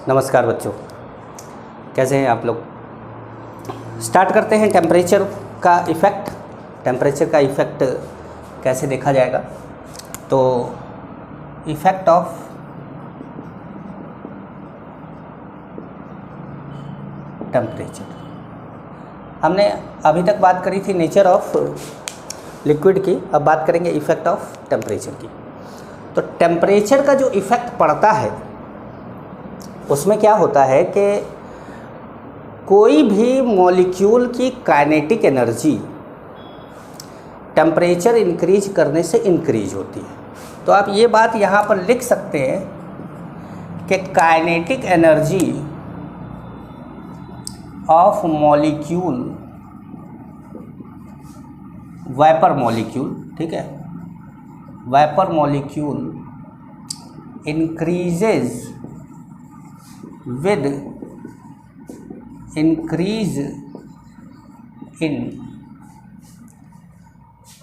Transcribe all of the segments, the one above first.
नमस्कार बच्चों, कैसे हैं आप लोग। स्टार्ट करते हैं टेम्परेचर का इफ़ेक्ट। टेम्परेचर का इफ़ेक्ट कैसे देखा जाएगा। तो इफ़ेक्ट ऑफ टेम्परेचर, हमने अभी तक बात करी थी नेचर ऑफ लिक्विड की, अब बात करेंगे इफ़ेक्ट ऑफ टेम्परेचर की। तो टेम्परेचर का जो इफ़ेक्ट पड़ता है उसमें क्या होता है कि कोई भी मॉलिक्यूल की काइनेटिक एनर्जी टेम्परेचर इंक्रीज करने से इंक्रीज होती है। तो आप ये बात यहाँ पर लिख सकते हैं कि kinetic energy of molecule, vapour molecule, ठीक है, vapour molecule increases with increase in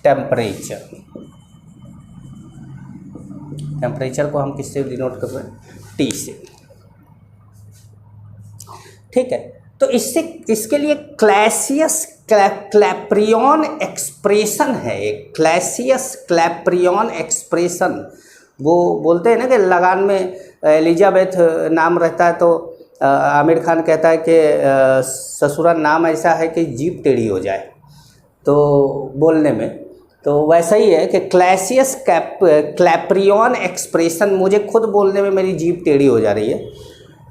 temperature। Temperature को हम किससे डिनोट कर रहे हैं? T से, ठीक है। तो इसके लिए क्लैसियस क्लैप्रियन एक्सप्रेशन है, एक क्लैसियस क्लैप्रियन एक्सप्रेशन। वो बोलते हैं ना कि लगान में एलिजाबेथ नाम रहता है तो आमिर खान कहता है कि ससुरा नाम ऐसा है कि जीभ टेढ़ी हो जाए, तो बोलने में तो वैसा ही है कि क्लैसियस क्लैप्रियन एक्सप्रेशन, मुझे खुद बोलने में मेरी जीभ टेढ़ी हो जा रही है।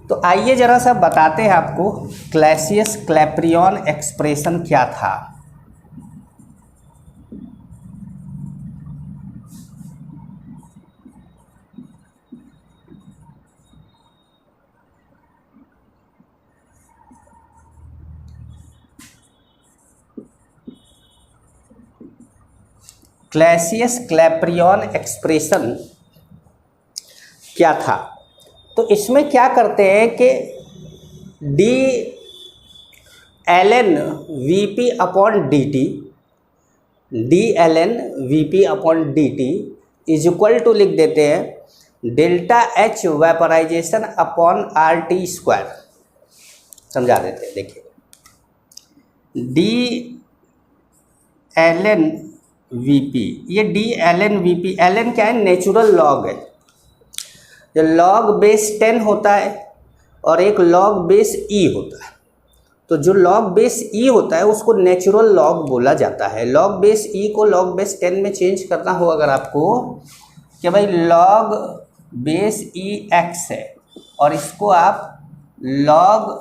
तो आइए ज़रा सा बताते हैं आपको क्लैसियस क्लैप्रियन एक्सप्रेशन क्या था। क्लैसियस क्लैप्रियन एक्सप्रेशन क्या था? तो इसमें क्या करते हैं कि D L N V P upon D T, D L N V P upon D T is equal to लिख देते हैं delta H vaporisation upon R T square. समझा देते हैं, देखिए D L N V P, ये D L N V P, L N क्या है? नेचुरल लॉग है। जो लॉग बेस 10 होता है और एक लॉग बेस ई होता है। तो जो लॉग बेस ई होता है उसको नेचुरल लॉग बोला जाता है। लॉग बेस ई को लॉग बेस 10 में चेंज करना हो अगर आपको, कि भाई लॉग बेस ई एक्स है और इसको आप लॉग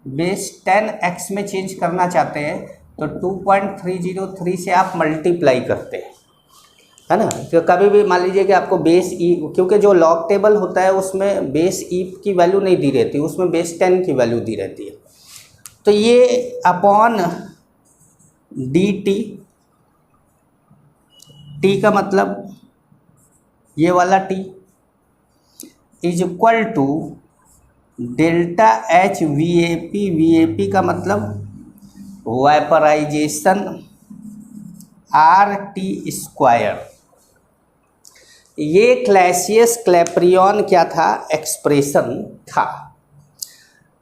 बेस 10 एक्स में चेंज करना चाहते हैं, तो 2.303 से आप मल्टीप्लाई करते हैं, है ना। तो कभी भी मान लीजिए कि आपको बेस ई, क्योंकि जो लॉग टेबल होता है उसमें बेस ई की वैल्यू नहीं दी रहती, उसमें बेस 10 की वैल्यू दी रहती है। तो ये अपॉन डी टी, टी का मतलब ये वाला T is equal to delta H V A P, V A P का मतलब वेपराइजेशन आर टी स्क्वायर। ये क्लैसियस क्लैप्रियन क्या था? एक्सप्रेशन था।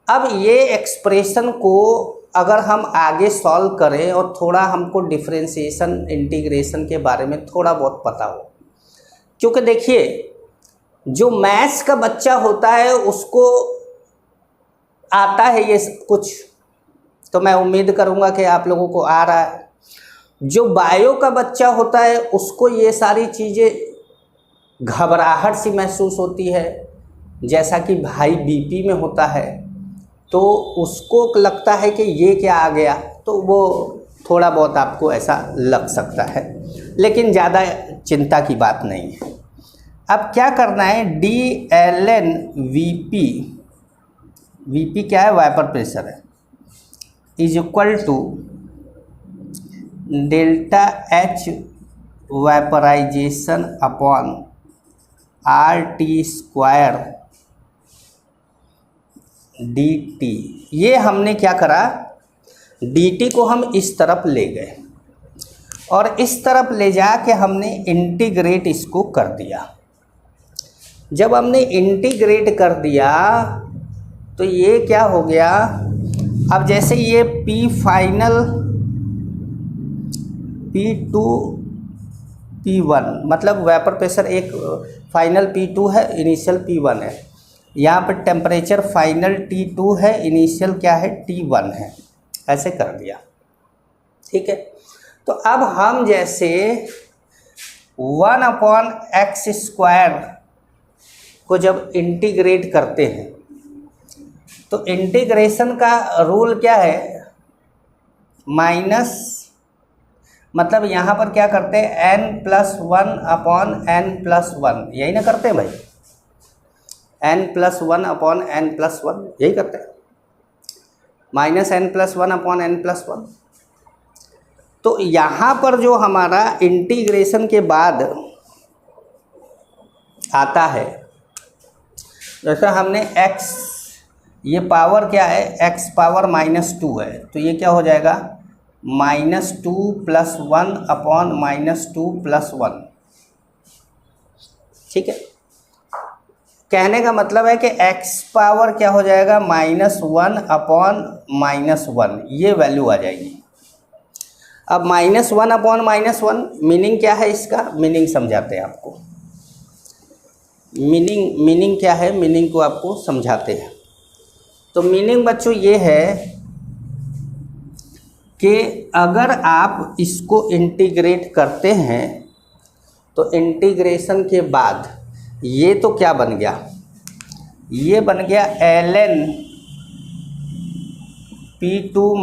अब ये एक्सप्रेशन को अगर हम आगे सॉल्व करें और थोड़ा हमको डिफरेंशिएशन इंटीग्रेशन के बारे में थोड़ा बहुत पता हो, क्योंकि देखिए जो मैथ्स का बच्चा होता है उसको आता है ये कुछ, तो मैं उम्मीद करूंगा कि आप लोगों को आ रहा है। जो बायो का बच्चा होता है उसको ये सारी चीज़ें घबराहट सी महसूस होती है, जैसा कि भाई बीपी में होता है, तो उसको लगता है कि ये क्या आ गया, तो वो थोड़ा बहुत आपको ऐसा लग सकता है, लेकिन ज़्यादा चिंता की बात नहीं है। अब क्या करना है? D L N V P, V P क्या है? वेपर प्रेशर है, is equal to delta H vaporisation upon R T square D T. ये हमने क्या करा? डी टी को हम इस तरफ ले गए और इस तरफ ले जाके हमने इंटीग्रेट इसको कर दिया। जब हमने इंटीग्रेट कर दिया तो ये क्या हो गया, अब जैसे ये P फाइनल P2 P1, मतलब वेपर प्रेशर एक फाइनल P2 है, इनिशियल P1 है। यहाँ पर टेम्परेचर फाइनल T2 है, इनिशियल क्या है T1 है। ऐसे कर दिया, ठीक है। तो अब हम जैसे 1/x² को जब इंटीग्रेट करते हैं तो इंटीग्रेशन का रूल क्या है, माइनस, मतलब यहाँ पर क्या करते हैं n+1/n+1, यही ना करते हैं भाई, n+1/n+1 यही करते हैं, -n+1/n+1। तो यहाँ पर जो हमारा इंटीग्रेशन के बाद आता है, जैसे हमने x, ये पावर क्या है, x पावर -2 है, तो ये क्या हो जाएगा -2 + 1/-2 + 1, ठीक है। कहने का मतलब है कि x पावर क्या हो जाएगा -1/-1, ये वैल्यू आ जाएगी। अब -1/-1 मीनिंग क्या है इसका, मीनिंग समझाते हैं आपको। मीनिंग क्या है, मीनिंग को आपको समझाते हैं। तो मीनिंग बच्चों ये है कि अगर आप इसको इंटीग्रेट करते हैं तो इंटीग्रेशन के बाद ये तो क्या बन गया, ये बन गया ln P2 -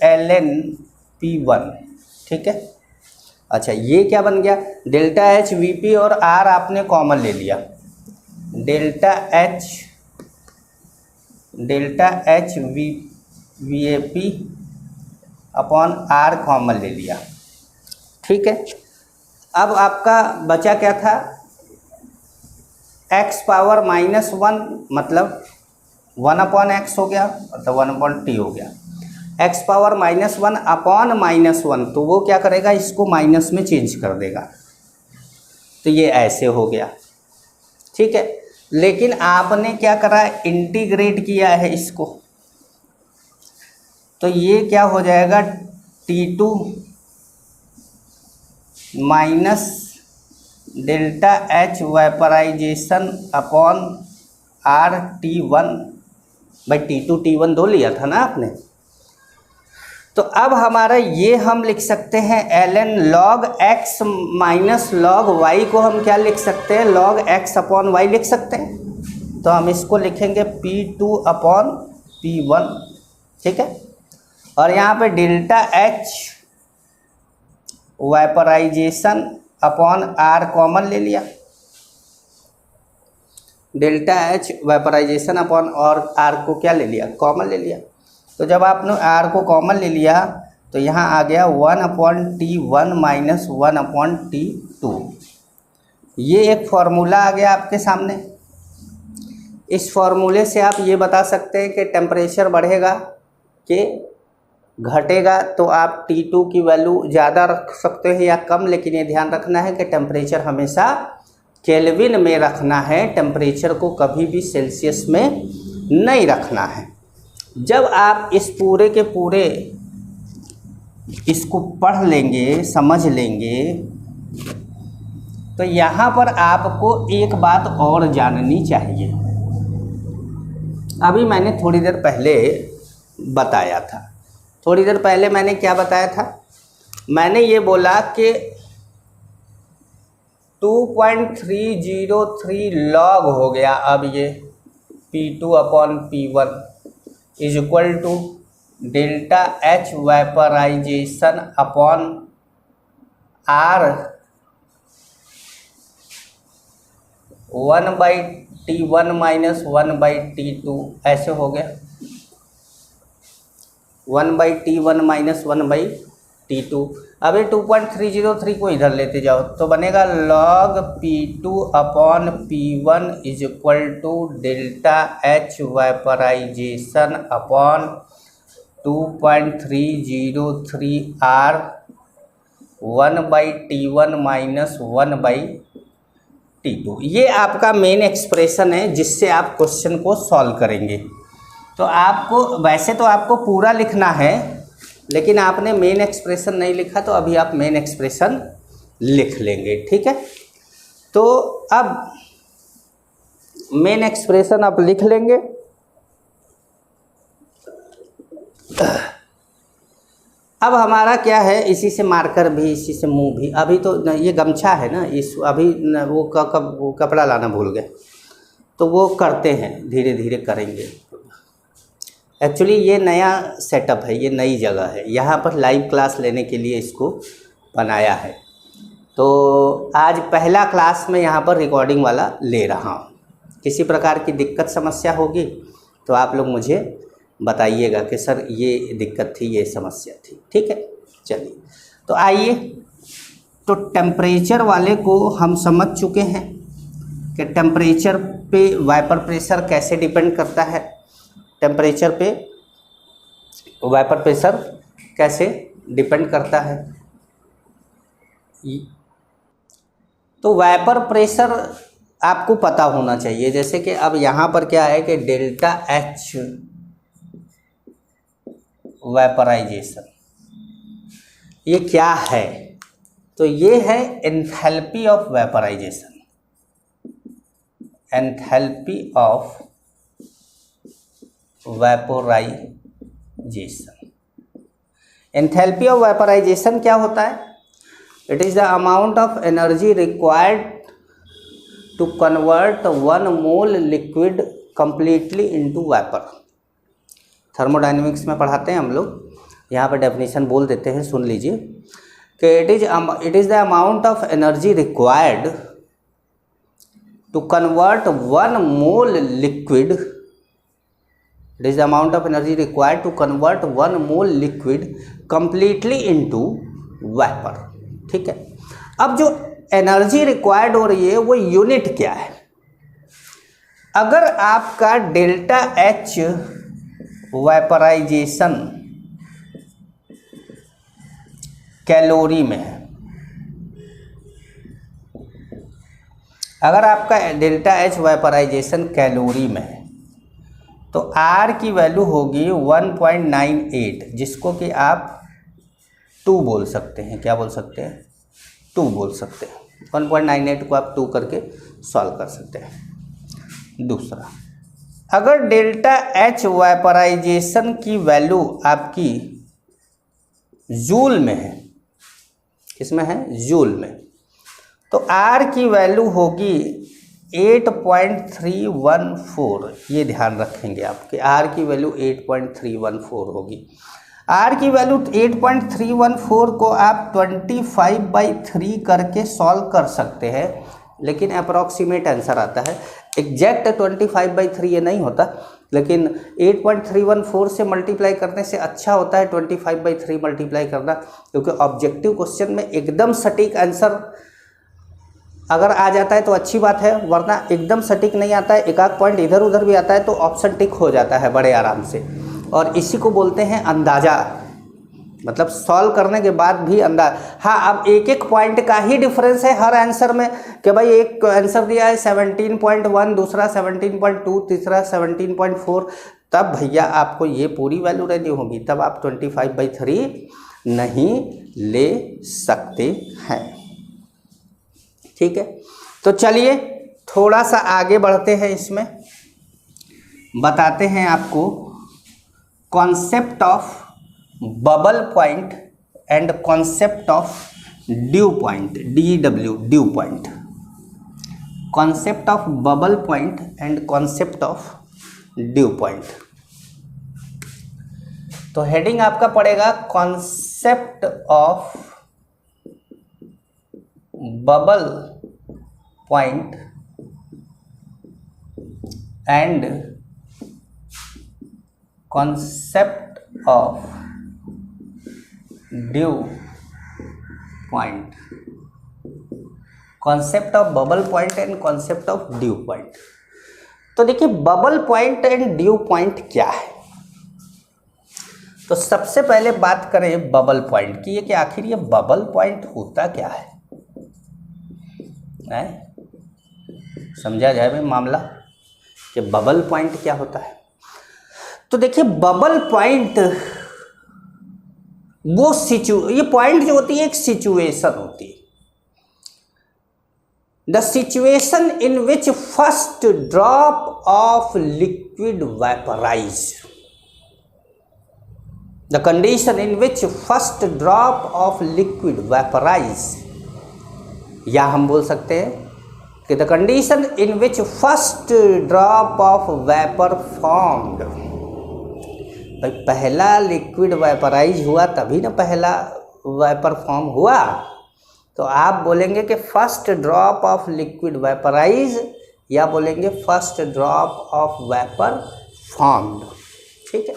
ln P1, ठीक है। अच्छा, ये क्या बन गया, ΔH Vp और R आपने कॉमन ले लिया, ΔH Vap upon R common ले लिया, ठीक है। अब आपका बचा क्या था, x पावर -1, मतलब 1/x हो गया, मतलब 1/t हो गया। x पावर -1/-1, तो वो क्या करेगा, इसको माइनस में चेंज कर देगा, तो ये ऐसे हो गया, ठीक है। लेकिन आपने क्या करा, इंटीग्रेट किया है इसको, तो ये क्या हो जाएगा T2 minus ΔH vaporisation upon R T1, भाई T2 T1 दो लिया था ना आपने। तो अब हमारा ये हम लिख सकते हैं ln log x minus log y को हम क्या लिख सकते हैं, log x अपॉन y लिख सकते हैं। तो हम इसको लिखेंगे P2/P1, ठीक है। और यहाँ पे ΔH vaporisation upon R common ले लिया, ΔH वेपराइजेशन अपॉन और R को क्या ले लिया, कॉमन ले लिया। तो जब आपने R को कॉमन ले लिया तो यहाँ आ गया 1/T1 - 1/T2। ये एक फार्मूला आ गया आपके सामने। इस फार्मूले से आप ये बता सकते हैं कि टेम्परेचर बढ़ेगा कि घटेगा, तो आप T2 की वैल्यू ज़्यादा रख सकते हैं या कम, लेकिन ये ध्यान रखना है कि टेम्परेचर हमेशा केल्विन में रखना है, टेम्परेचर को कभी भी सेल्सियस में नहीं रखना है। जब आप इस पूरे के पूरे इसको पढ़ लेंगे, समझ लेंगे, तो यहाँ पर आपको एक बात और जाननी चाहिए। अभी मैंने थोड़ी देर पहले बताया था, थोड़ी देर पहले मैंने क्या बताया था, मैंने ये बोला कि 2.303 लॉग हो गया अब ये P2/P1 is equal to ΔH vaporisation upon R 1/T1 - 1/T2, ऐसे हो गया 1/T1 - 1/T2। अब ये 2.303 को इधर लेते जाओ तो बनेगा log P2/P1 is equal to ΔH vaporisation अपॉन 2.303 R 1/T1 - 1/T2। ये आपका मेन एक्सप्रेशन है जिससे आप क्वेश्चन को सॉल्व करेंगे। तो आपको वैसे तो आपको पूरा लिखना है, लेकिन आपने मेन एक्सप्रेशन नहीं लिखा, तो अभी आप मेन एक्सप्रेशन लिख लेंगे, ठीक है। तो अब मेन एक्सप्रेशन आप लिख लेंगे। अब हमारा क्या है, इसी से मार्कर भी, इसी से मुंह भी, अभी तो ये गमछा है ना, इस अभी वो वो कपड़ा लाना भूल गए, तो वो करते हैं, धीरे धीरे करेंगे। एक्चुअली ये नया सेटअप है, ये नई जगह है, यहाँ पर लाइव क्लास लेने के लिए इसको बनाया है। तो आज पहला क्लास में यहाँ पर रिकॉर्डिंग वाला ले रहा हूँ। किसी प्रकार की दिक्कत समस्या होगी तो आप लोग मुझे बताइएगा कि सर ये दिक्कत थी, ये समस्या थी, ठीक है। चलिए, तो आइए, तो टेम्परेचर वाले को हम समझ चुके हैं कि टेम्परेचर पे वाइपर प्रेशर कैसे डिपेंड करता है, टेम्परेचर पे वाइपर प्रेशर कैसे डिपेंड करता है। तो वाइपर प्रेशर आपको पता होना चाहिए, जैसे कि अब यहाँ पर क्या है कि डेल्टा एच वेपराइजेशन, ये क्या है, तो ये है enthalpy of vaporisation, enthalpy of vaporisation. Enthalpy of vaporisation क्या होता है? It is the amount of energy required to convert 1 mole liquid completely into vapour. Thermodynamics में पढ़ाते हैं हम लोग, यहाँ पर डेफिनेशन बोल देते हैं, सुन लीजिए कि it is the amount of energy required to convert 1 mole liquid, it is the amount of energy required to convert 1 mole liquid completely into vapour, ठीक है। अब जो एनर्जी रिक्वायर्ड हो रही है वो यूनिट क्या है? अगर आपका डेल्टा एच वेपराइजेशन कैलोरी में है, अगर आपका डेल्टा एच वेपराइजेशन कैलोरी में है, तो आर की वैल्यू होगी 1.98, जिसको कि आप 2 बोल सकते हैं। क्या बोल सकते हैं? 2 बोल सकते हैं। 1.98 को आप 2 करके सॉल्व कर सकते हैं। दूसरा, अगर डेल्टा एच वेपराइजेशन की वैल्यू आपकी जूल में है, किसमें है? जूल में, तो आर की वैल्यू होगी 8.314। ये ध्यान रखेंगे आप कि आर की वैल्यू 8.314 होगी। आर की वैल्यू 8.314 को आप 25/3 करके सॉल्व कर सकते हैं, लेकिन अप्रॉक्सीमेट आंसर आता है। एग्जैक्ट 25/3 ये नहीं होता, लेकिन 8.314 से मल्टीप्लाई करने से अच्छा होता है 25/3 मल्टीप्लाई करना, क्योंकि ऑब्जेक्टिव क्वेश्चन में एकदम सटीक आंसर अगर आ जाता है तो अच्छी बात है, वरना एकदम सटीक नहीं आता है, एक आध पॉइंट इधर उधर भी आता है तो ऑप्शन टिक हो जाता है बड़े आराम से, और इसी को बोलते हैं अंदाज़ा, मतलब सॉल्व करने के बाद भी अंदाज। हाँ, अब एक एक पॉइंट का ही डिफरेंस है हर आंसर में, कि भाई एक आंसर दिया है 17.1, दूसरा 17.2, तीसरा 17.4, तब भैया आपको ये पूरी वैल्यू रहनी होगी, तब आप 25/3 नहीं ले सकते हैं, ठीक है। तो चलिए थोड़ा सा आगे बढ़ते हैं, इसमें बताते हैं आपको concept of bubble point and concept of due point, DW, due point, concept of bubble point and concept of due point. तो हेडिंग आपका पड़ेगा concept of bubble point and concept of due point, concept of bubble point and concept of due point. तो देखिए bubble point and due point क्या है। तो सबसे पहले बात करें बबल पॉइंट की, कि आखिर ये बबल पॉइंट होता क्या है? समझा जाए भाई मामला कि बबल पॉइंट क्या होता है। तो देखिए बबल पॉइंट वो ये पॉइंट जो होती है एक सिचुएशन होती है, the situation in which first drop of liquid vaporise, the condition in which first drop of liquid vaporise, या हम बोल सकते हैं कि the condition in which first drop of vapour formed. भाई पहला लिक्विड वेपराइज हुआ तभी ना पहला वेपर फॉर्म हुआ, तो आप बोलेंगे कि first drop of liquid vaporise या बोलेंगे first drop of vapour formed. ठीक है,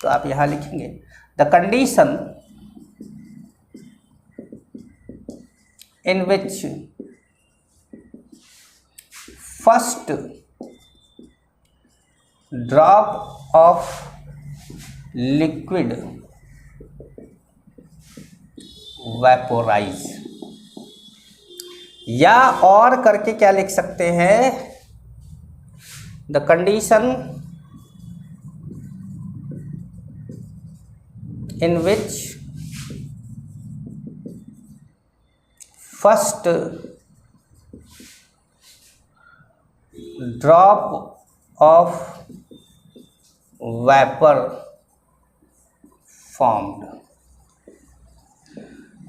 तो आप यहाँ लिखेंगे the condition in which first drop of liquid vaporise, या और करके क्या लिख सकते हैं, the condition in which first drop of vapour formed.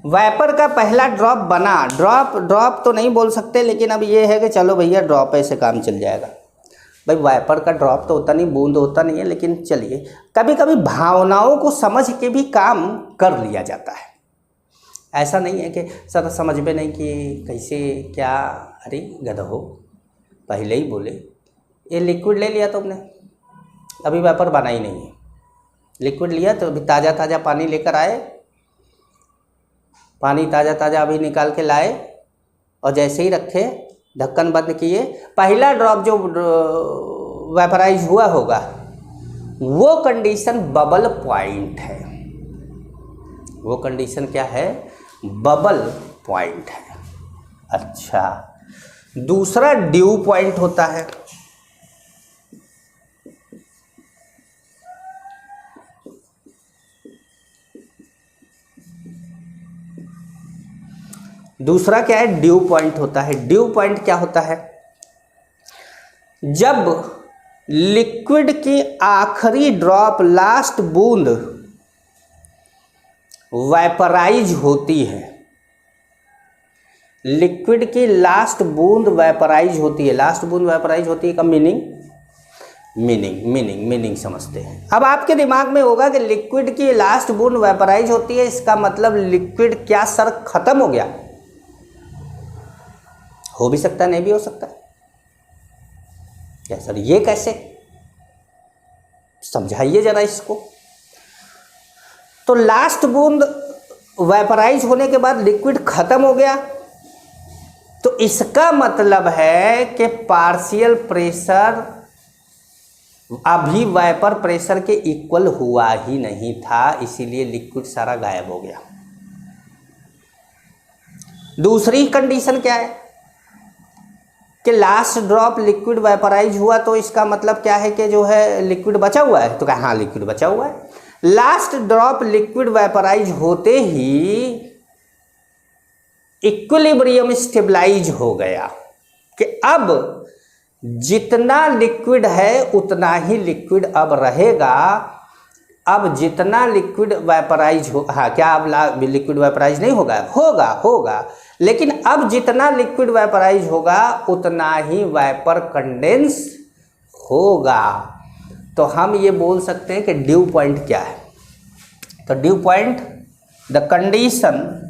Vapour का पहला ड्रॉप बना, ड्रॉप तो नहीं बोल सकते, लेकिन अब ये है कि चलो भैया ड्रॉप ऐसे काम चल जाएगा। भाई वेपर का ड्रॉप तो होता नहीं, बूंद होता नहीं है, लेकिन चलिए कभी कभी भावनाओं को समझ के भी काम कर लिया जाता है। ऐसा नहीं है कि सर समझ में नहीं कि कैसे क्या, अरे गधो पहले ही बोले ये लिक्विड ले लिया तुमने, अभी वेपर बना ही नहीं है। लिक्विड लिया तो अभी ताज़ा ताज़ा पानी लेकर आए, पानी ताज़ा ताज़ा अभी निकाल के लाए और जैसे ही रखे ढक्कन बंद किए, पहला ड्रॉप जो वेपराइज हुआ होगा वो कंडीशन बबल पॉइंट है। वो कंडीशन क्या है, बबल पॉइंट है। अच्छा, दूसरा ड्यू पॉइंट होता है। दूसरा क्या है, ड्यू पॉइंट होता है। ड्यू पॉइंट क्या होता है, जब लिक्विड की आखिरी ड्रॉप लास्ट बूंद वेपराइज होती है, लिक्विड की लास्ट बूंद वेपराइज होती है। लास्ट बूंद वेपराइज होती है का मीनिंग समझते हैं। अब आपके दिमाग में होगा कि लिक्विड की लास्ट बूंद वेपराइज होती है, इसका मतलब लिक्विड क्या सर खत्म हो गया? हो भी सकता है, नहीं भी हो सकता। क्या सर ये कैसे, समझाइए जरा इसको। तो लास्ट बूंद वेपराइज होने के बाद लिक्विड खत्म हो गया, तो इसका मतलब है कि पार्शियल प्रेशर अभी वेपर प्रेशर के इक्वल हुआ ही नहीं था, इसीलिए लिक्विड सारा गायब हो गया। दूसरी कंडीशन क्या है कि लास्ट ड्रॉप लिक्विड वेपराइज हुआ, तो इसका मतलब क्या है कि जो है लिक्विड बचा हुआ है, तो क्या हाँ लिक्विड बचा हुआ है। लास्ट ड्रॉप लिक्विड वेपराइज होते ही इक्विलिब्रियम स्टेबलाइज हो गया कि अब जितना लिक्विड है उतना ही लिक्विड अब रहेगा। अब जितना लिक्विड वेपराइज हो, हाँ क्या अब लिक्विड वेपराइज नहीं होगा? होगा, लेकिन अब जितना लिक्विड वेपराइज होगा उतना ही वेपर कंडेंस होगा। तो हम ये बोल सकते हैं कि ड्यू पॉइंट क्या है। तो dew point, the condition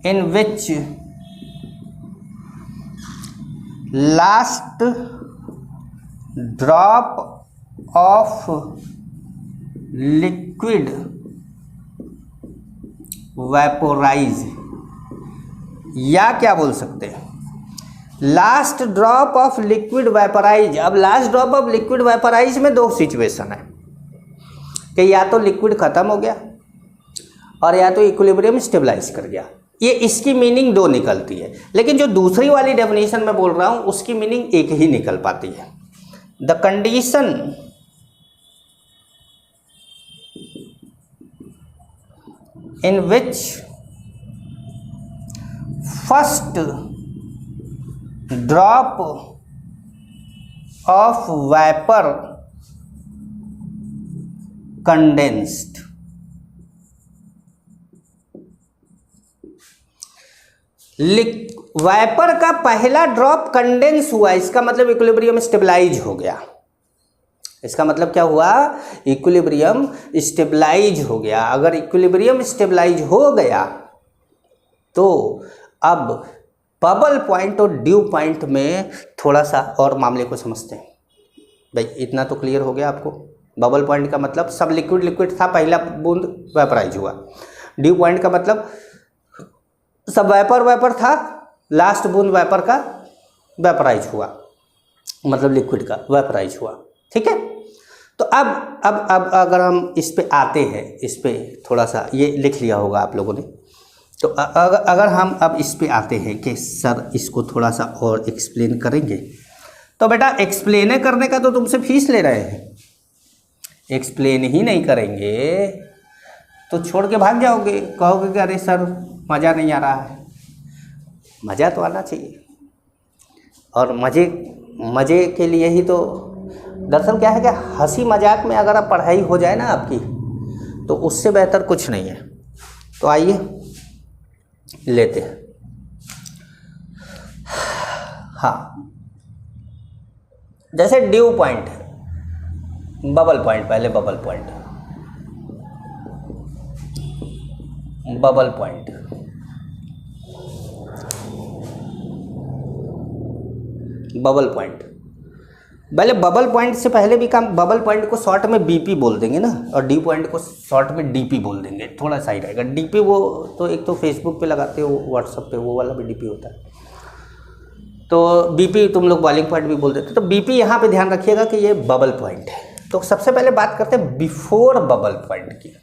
in which last drop of liquid vaporise, या क्या बोल सकते हैं, last drop of liquid vaporise. अब last drop of liquid vaporise में दो सिचुएशन है कि या तो लिक्विड खत्म हो गया और या तो इक्विलिब्रियम स्टेबलाइज कर गया। ये इसकी मीनिंग दो निकलती है, लेकिन जो दूसरी वाली डेफिनेशन मैं बोल रहा हूँ उसकी मीनिंग एक ही निकल पाती है। The condition in which first drop of vapour condensed, vapour का पहला ड्रॉप कंडेंस हुआ, इसका मतलब इक्विलिब्रियम स्टेबलाइज हो गया। इसका मतलब क्या हुआ? इक्विलिब्रियम स्टेबलाइज हो गया। अगर इक्विलिब्रियम स्टेबलाइज हो गया तो अब बबल पॉइंट और ड्यू पॉइंट में थोड़ा सा और मामले को समझते हैं। भाई इतना तो क्लियर हो गया आपको। बबल पॉइंट का मतलब सब लिक्विड लिक्विड था, पहला बूंद वेपराइज हुआ। ड्यू पॉइंट का मतलब सब वेपर वेपर था, लास्ट बूंद वेपर का वेपराइज हुआ, मतलब लिक्विड का वेपराइज हुआ। ठीक है, तो अब अगर हम इस पे आते हैं, इस पे थोड़ा सा ये लिख लिया होगा आप लोगों ने, तो अगर हम अब इस पे आते हैं कि सर इसको थोड़ा सा और एक्सप्लेन करेंगे, तो बेटा एक्सप्लेन करने का तो तुमसे फीस ले रहे हैं, एक्सप्लेन ही नहीं करेंगे तो छोड़ के भाग जाओगे, कहोगे कि अरे सर मज़ा नहीं आ रहा है। मज़ा तो आना चाहिए, और मज़े के लिए ही तो दरअसल क्या है कि हंसी मजाक में अगर आप पढ़ाई हो जाए ना आपकी, तो उससे बेहतर कुछ नहीं है। तो आइए लेते हैं। हाँ, जैसे ड्यू पॉइंट, बबल पॉइंट, पहले bubble point, bubble point, bubble point, पहले बबल पॉइंट से पहले भी काम, बबल पॉइंट को शॉर्ट में बीपी बोल देंगे ना, और डी पॉइंट को शॉर्ट में डीपी बोल देंगे, थोड़ा सही रहेगा। डीपी वो तो एक तो फेसबुक पे लगाते हो, व्हाट्सएप पे, वो वाला भी डीपी होता है। तो बीपी तुम लोग बॉइलिंग पॉइंट भी बोल देते, तो बीपी यहाँ पे ध्यान रखिएगा कि ये बबल पॉइंट है। तो सबसे पहले बात करते हैं बिफोर बबल पॉइंट की।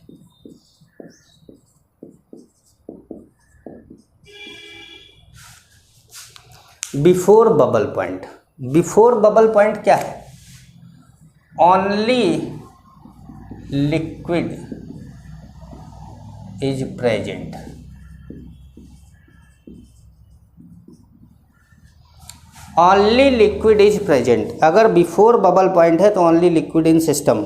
Before bubble point, before bubble point क्या है? Only liquid is present, only liquid is present. अगर बिफोर बबल पॉइंट है तो ओनली लिक्विड इन सिस्टम,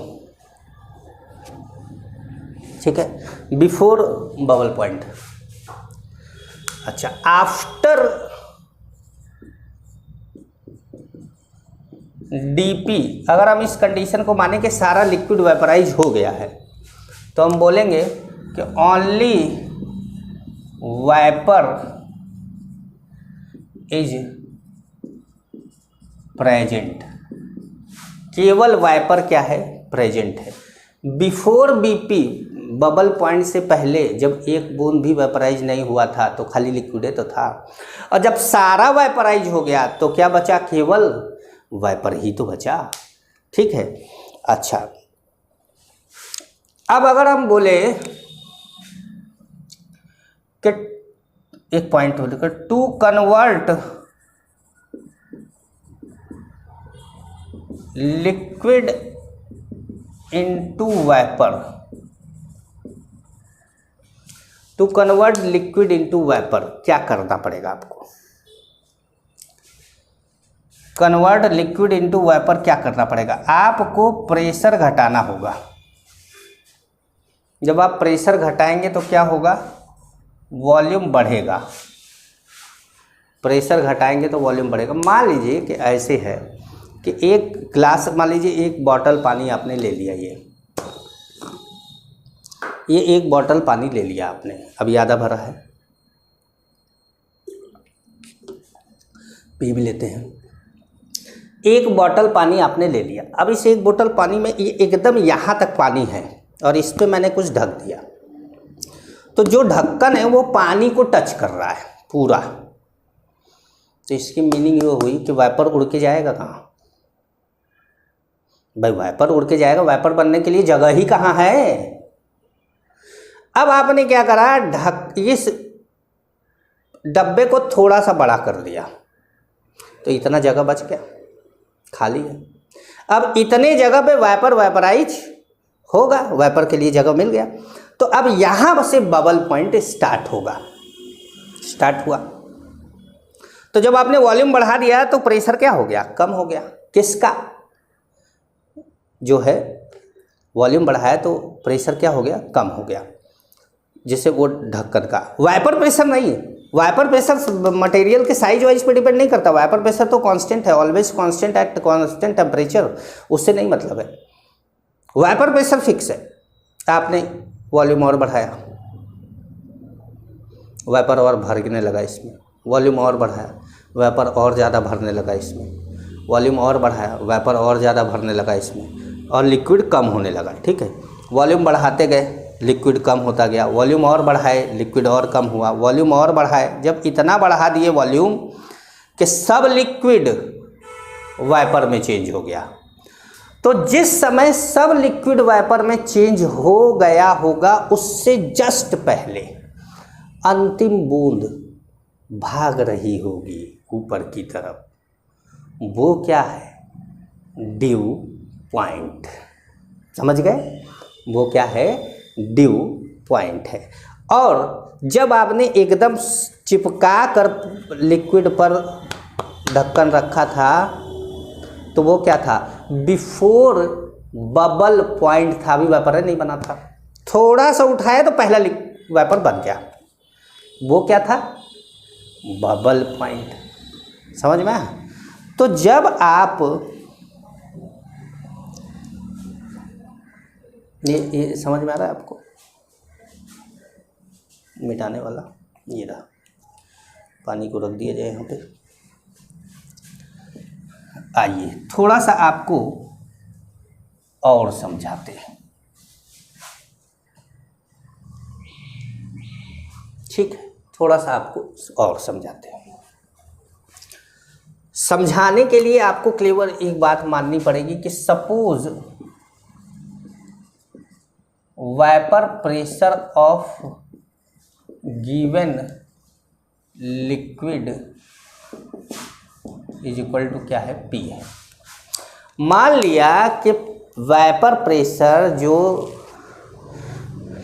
ठीक है, बिफोर बबल पॉइंट। अच्छा, आफ्टर डीपी, अगर हम इस कंडीशन को माने कि सारा लिक्विड वेपराइज हो गया है, तो हम बोलेंगे कि ओनली वेपर इज प्रेजेंट, केवल वाइपर क्या है? प्रेजेंट है। बिफोर बीपी, बबल पॉइंट से पहले जब एक बूंद भी वेपराइज नहीं हुआ था तो खाली लिक्विड तो था, और जब सारा वेपराइज हो गया तो क्या बचा? केवल वाइपर ही तो बचा। ठीक है, अच्छा, अब अगर हम बोले कि एक पॉइंट बोले to convert liquid into vapour, to convert liquid into vapour क्या करना पड़ेगा आपको? कन्वर्ट लिक्विड इनटू वेपर क्या करना पड़ेगा? आपको प्रेशर घटाना होगा। जब आप प्रेशर घटाएंगे तो क्या होगा? वॉल्यूम बढ़ेगा। प्रेशर घटाएंगे तो वॉल्यूम बढ़ेगा। मान लीजिए कि ऐसे है कि एक ग्लास, मान लीजिए एक बॉटल पानी आपने ले लिया, ये एक बॉटल पानी ले लिया आपने, अभी आधा भरा है, पी भी लेते हैं। एक बॉटल पानी आपने ले लिया, अब इस एक बोतल पानी में ये एकदम यहाँ तक पानी है और इस पर मैंने कुछ ढक दिया, तो जो ढक्कन है वो पानी को टच कर रहा है पूरा। तो इसकी मीनिंग ये हुई कि वाइपर उड़ के जाएगा कहाँ? भाई वाइपर उड़ के जाएगा, वाइपर बनने के लिए जगह ही कहाँ है? अब आपने क्या करा, इस डब्बे को थोड़ा सा बड़ा कर दिया तो इतना जगह बच गया, खाली है। अब इतने जगह पे वाइपर वाइपराइज होगा, वाइपर के लिए जगह मिल गया। तो अब यहाँ से बबल पॉइंट स्टार्ट होगा, स्टार्ट हुआ। तो जब आपने वॉल्यूम बढ़ा दिया तो प्रेशर क्या हो गया, कम हो गया। किसका, जो है वॉल्यूम बढ़ाया तो प्रेशर क्या हो गया, कम हो गया, जिससे वो ढक्कन का। वाइपर प्रेशर नहीं, वाइपर प्रेशर मटेरियल के साइज वाइज पे डिपेंड नहीं करता। वाइपर प्रेशर तो कांस्टेंट है, always constant at constant temperature, उससे नहीं मतलब है। वाइपर प्रेशर फिक्स है। आपने वॉल्यूम और बढ़ाया, वाइपर और भरने लगा इसमें, वॉल्यूम और बढ़ाया, वाइपर और ज़्यादा भरने लगा इसमें, वॉल्यूम और बढ़ाया, वाइपर और ज़्यादा भरने लगा इसमें, और लिक्विड कम होने लगा। ठीक है, वॉल्यूम बढ़ाते गए, लिक्विड कम होता गया, वॉल्यूम और बढ़ाए, लिक्विड और कम हुआ, वॉल्यूम और बढ़ाए। जब इतना बढ़ा दिए वॉल्यूम कि सब लिक्विड वाइपर में चेंज हो गया, तो जिस समय सब लिक्विड वाइपर में चेंज हो गया होगा उससे जस्ट पहले अंतिम बूंद भाग रही होगी ऊपर की तरफ, वो क्या है, ड्यू पॉइंट। समझ गए, वो क्या है, ड्यू पॉइंट है। और जब आपने एकदम चिपका कर लिक्विड पर ढक्कन रखा था तो वो क्या था, बिफोर बबल पॉइंट था, अभी वाइपर नहीं बना था। थोड़ा सा उठाया तो पहला वाइपर बन गया, वो क्या था, बबल पॉइंट। समझ में आया? तो जब आप ये समझ में आ रहा है आपको, मिटाने वाला ये रहा, पानी को रख दिया जाए यहाँ पे। आइए थोड़ा सा आपको और समझाते हैं। ठीक है, थोड़ा सा आपको और समझाते हैं। समझाने के लिए आपको केवल एक बात माननी पड़ेगी कि suppose vapour pressure of given liquid is equal to क्या है, पी है। मान लिया कि वाइपर प्रेशर, जो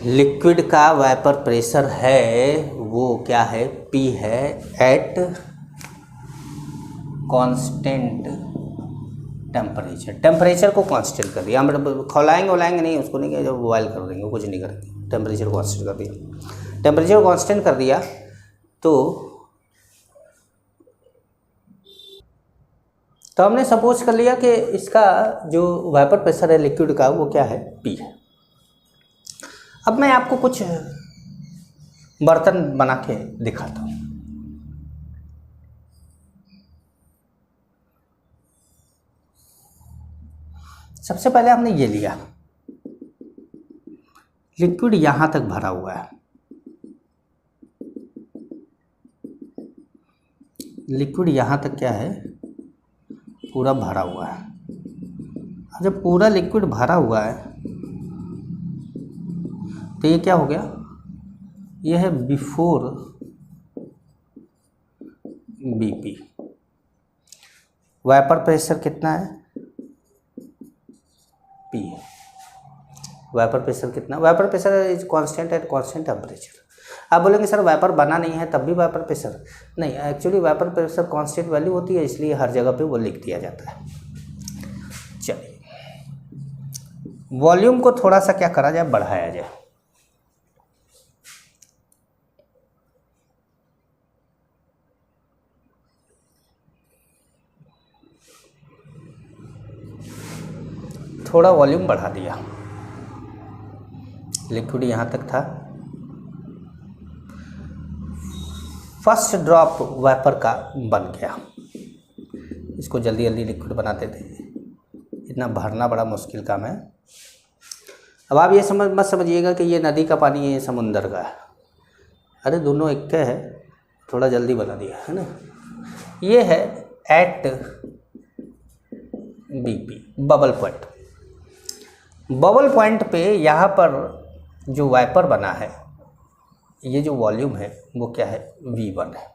लिक्विड का वाइपर प्रेशर है वो क्या है, पी है, एट कांस्टेंट टेम्परेचर। टेम्परेचर को कांस्टेंट कर दिया, हम खौलाएंगे वलाएंगे नहीं उसको, नहीं, जब बॉयल कर देंगे कुछ नहीं करेंगे, टेम्परेचर कांस्टेंट कर दिया। टेम्परेचर कांस्टेंट कर दिया तो हमने सपोज कर लिया कि इसका जो वाइपर प्रेशर है लिक्विड का वो क्या है, पी है। अब मैं आपको कुछ बर्तन बना के दिखाता हूँ। सबसे पहले हमने ये लिया, लिक्विड यहाँ तक भरा हुआ है, लिक्विड यहाँ तक क्या है, पूरा भरा हुआ है। जब पूरा लिक्विड भरा हुआ है तो ये क्या हो गया, ये है बिफोर बीपी। वाइपर प्रेशर कितना है, पी है। वाइपर प्रेशर कितना, vapour pressure is constant at constant temperature. आप बोलेंगे सर वाइपर बना नहीं है तब भी वाइपर प्रेशर, नहीं, actually vapour pressure constant value होती है, इसलिए हर जगह पे वो लिख दिया जाता है। चलिए वॉल्यूम को थोड़ा सा क्या करा जाए, बढ़ाया जाए। थोड़ा वॉल्यूम बढ़ा दिया, लिक्विड यहाँ तक था, फर्स्ट ड्रॉप वाइपर का बन गया। इसको जल्दी जल्दी लिक्विड बनाते थे, इतना भरना बड़ा मुश्किल काम है। अब आप ये मत समझिएगा कि ये नदी का पानी है, ये समुंदर का है, अरे दोनों एक के है, थोड़ा जल्दी बना दिया है ना। ये है at BP, bubble point. Bubble point पे यहाँ पर जो वाइपर बना है ये जो वॉल्यूम है वो क्या है, V1 है,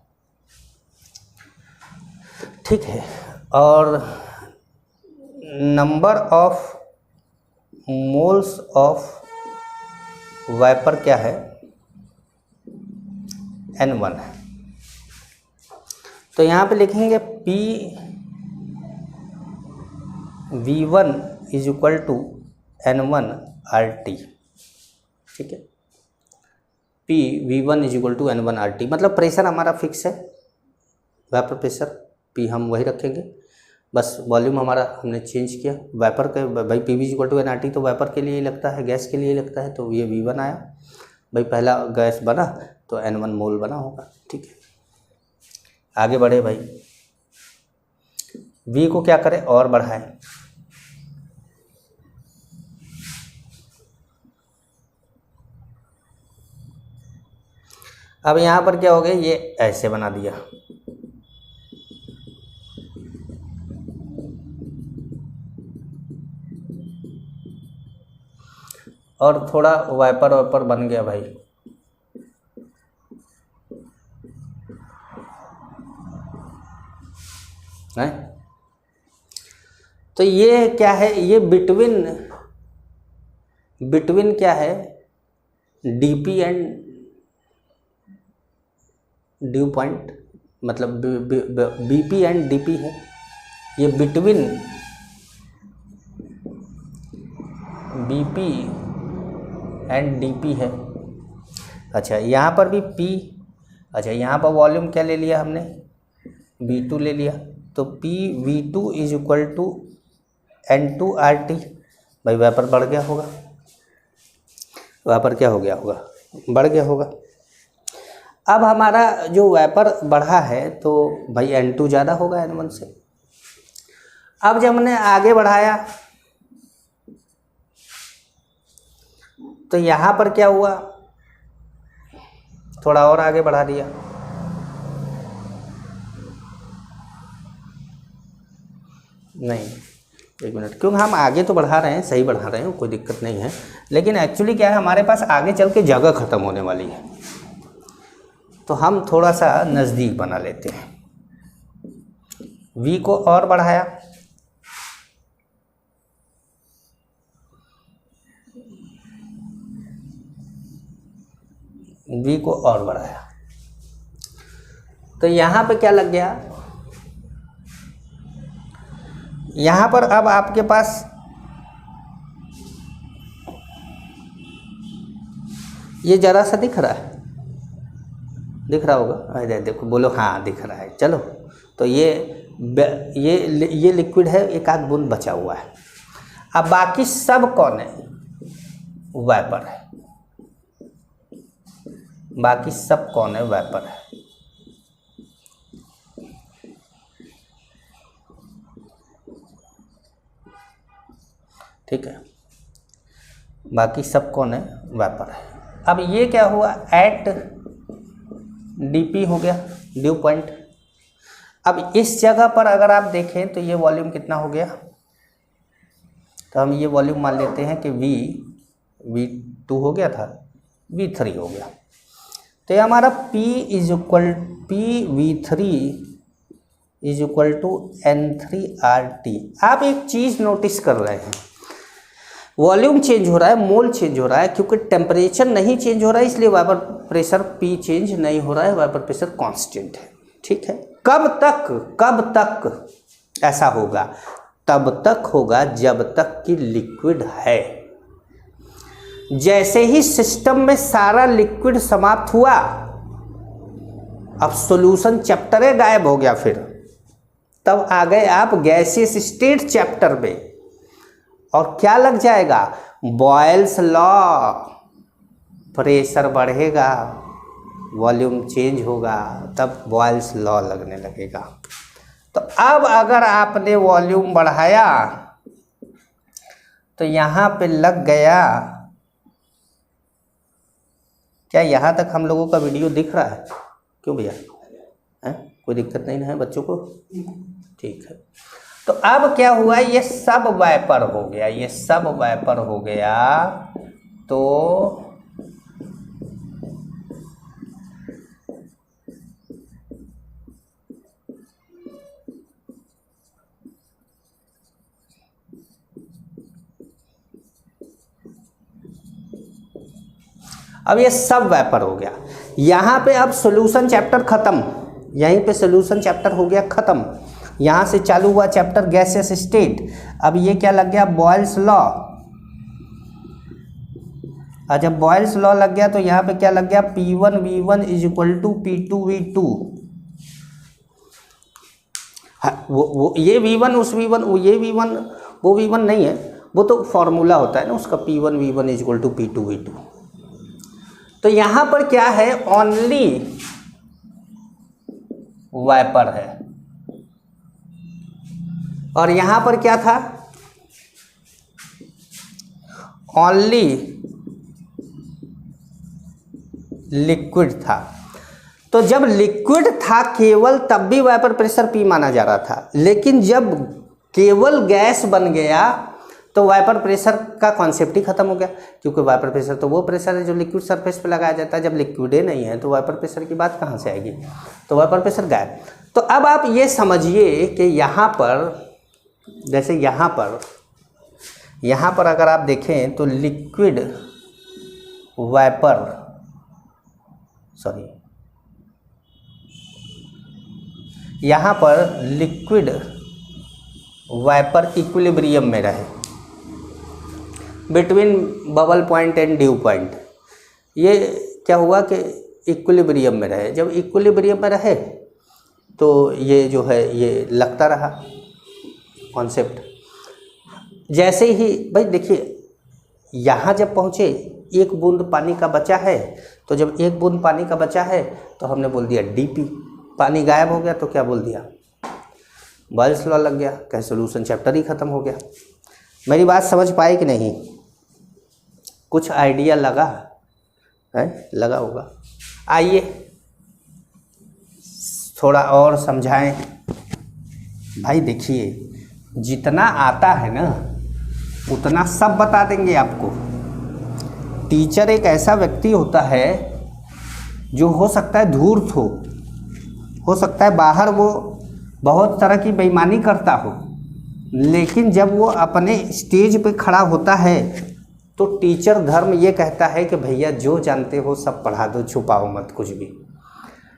ठीक है। और number of moles of vapour क्या है, N1 है। तो यहाँ पे लिखेंगे P V1 is equal to N1 RT, ठीक है। P V1 is equal to N1 RT, मतलब प्रेशर हमारा फिक्स है, वेपर प्रेशर P हम वही रखेंगे, बस वॉल्यूम हमारा हमने चेंज किया। वेपर के भाई P V is equal to NRT तो वेपर के लिए ही लगता है, गैस के लिए लगता है, तो ये V1 आया भाई, पहला गैस बना तो N1 मोल बना होगा, ठीक है। आगे बढ़े भाई, V को क्या करें और बढ़ाएं, अब यहाँ पर क्या हो गया, ये ऐसे बना दिया, और थोड़ा वाइपर वाइपर बन गया भाई, है। तो ये क्या है, ये बिटवीन क्या है, डीपी एंड ड्यू पॉइंट, मतलब बीपी एंड डीपी है, ये बिटवीन बीपी एंड डीपी है। अच्छा यहाँ पर भी P, अच्छा यहाँ पर वॉल्यूम क्या ले लिया हमने, V2 ले लिया, तो P V2 is equal to N2 RT, भाई वेपर बढ़ गया होगा, वेपर क्या हो गया होगा, बढ़ गया होगा। अब हमारा जो वेपर बढ़ा है तो भाई N2 ज़्यादा होगा N1 से। अब जब हमने आगे बढ़ाया तो यहाँ पर क्या हुआ, थोड़ा और आगे बढ़ा दिया, नहीं एक मिनट, क्योंकि हम आगे तो बढ़ा रहे हैं, सही बढ़ा रहे हैं, कोई दिक्कत नहीं है, लेकिन एक्चुअली क्या है, हमारे पास आगे चल के जगह ख़त्म होने वाली है, तो हम थोड़ा सा नज़दीक बना लेते हैं। V को और बढ़ाया, V को और बढ़ाया, तो यहाँ पे क्या लग गया, यहाँ पर अब आपके पास ये जरा सा दिख रहा है, दिख रहा होगा, अरे देखो बोलो हाँ दिख रहा है, चलो। तो ये लिक्विड है, एक आध बूंद बचा हुआ है। अब बाकी सब कौन है, वेपर है, बाकी सब कौन है, वेपर है, ठीक है, बाकी सब कौन है, वेपर है। अब ये क्या हुआ, एट डीपी हो गया, ड्यू पॉइंट। अब इस जगह पर अगर आप देखें तो ये वॉल्यूम कितना हो गया, तो हम ये वॉल्यूम मान लेते हैं कि V2 हो गया था, V3 हो गया, तो ये हमारा P V3 is equal to N3RT। आप एक चीज़ नोटिस कर रहे हैं, वॉल्यूम चेंज हो रहा है, मोल चेंज हो रहा है, क्योंकि टेम्परेचर नहीं चेंज हो रहा है, इसलिए वेपर प्रेशर P चेंज नहीं हो रहा है, वेपर प्रेशर कांस्टेंट है, ठीक है। कब तक ऐसा होगा, तब तक होगा जब तक कि लिक्विड है। जैसे ही सिस्टम में सारा लिक्विड समाप्त हुआ, अब सॉल्यूशन चैप्टर गायब हो गया, फिर तब आ गए आप गैसियस स्टेट चैप्टर में, और क्या लग जाएगा, बॉयल्स लॉ, प्रेशर बढ़ेगा, वॉल्यूम चेंज होगा, तब बॉयल्स लॉ लगने लगेगा। तो अब अगर आपने वॉल्यूम बढ़ाया तो यहाँ पे लग गया, क्या यहाँ तक हम लोगों का वीडियो दिख रहा है, क्यों भैया, है कोई दिक्कत नहीं है बच्चों को, ठीक है। तो अब क्या हुआ, ये सब वेपर हो गया, ये सब वेपर हो गया, तो अब ये सब वेपर हो गया। यहाँ पे अब सॉल्यूशन चैप्टर ख़त्म, यहीं पे सॉल्यूशन चैप्टर हो गया ख़त्म। यहाँ से चालू हुआ चैप्टर गैसेस स्टेट। अब ये क्या लग गया, बॉयल्स लॉ। और जब बॉयल्स लॉ लग गया तो यहाँ पे क्या लग गया, P1V1 is equal to P2V2। हाँ, वो ये V1 उस V1, वो ये V1 वो V1 नहीं है, वो तो फॉर्मूला होता है ना उसका, P1V1 is equal to P2V2। तो यहाँ पर क्या है, ओनली वाइपर है। और यहाँ पर क्या था, ओनली लिक्विड था। तो जब लिक्विड था केवल तब भी वाइपर प्रेशर P माना जा रहा था, लेकिन जब केवल गैस बन गया तो वाइपर प्रेशर का कॉन्सेप्ट ही खत्म हो गया, क्योंकि वाइपर प्रेशर तो वो प्रेशर है जो लिक्विड सरफेस पे लगाया जाता है। जब लिक्विड ही नहीं है तो वाइपर प्रेशर की बात कहाँ से आएगी, तो वाइपर प्रेशर गायब। तो अब आप ये समझिए कि यहाँ पर, जैसे यहाँ पर अगर आप देखें तो लिक्विड वाइपर, सॉरी, यहाँ पर लिक्विड वाइपर इक्विलिब्रियम में रहे between bubble point and due point. ये क्या हुआ कि इक्विलिब्रियम में रहे। जब इक्विलिब्रियम में रहे तो ये जो है ये लगता रहा कॉन्सेप्ट। जैसे ही भाई देखिए, यहाँ जब पहुँचे एक बूंद पानी का बचा है, तो जब एक बूंद पानी का बचा है तो हमने बोल दिया DP। पानी गायब हो गया तो क्या बोल दिया, बॉयल्स लॉ लग गया, कहे सॉल्यूशन चैप्टर ही ख़त्म हो गया। मेरी बात समझ पाए कि नहीं, कुछ आइडिया लगा है, लगा होगा। आइए थोड़ा और समझाएं। भाई देखिए, जितना आता है ना उतना सब बता देंगे आपको। टीचर एक ऐसा व्यक्ति होता है जो हो सकता है धूर्त हो सकता है बाहर वो बहुत तरह की बेईमानी करता हो, लेकिन जब वो अपने स्टेज पे खड़ा होता है तो टीचर धर्म ये कहता है कि भैया जो जानते हो सब पढ़ा दो, छुपाओ मत कुछ भी।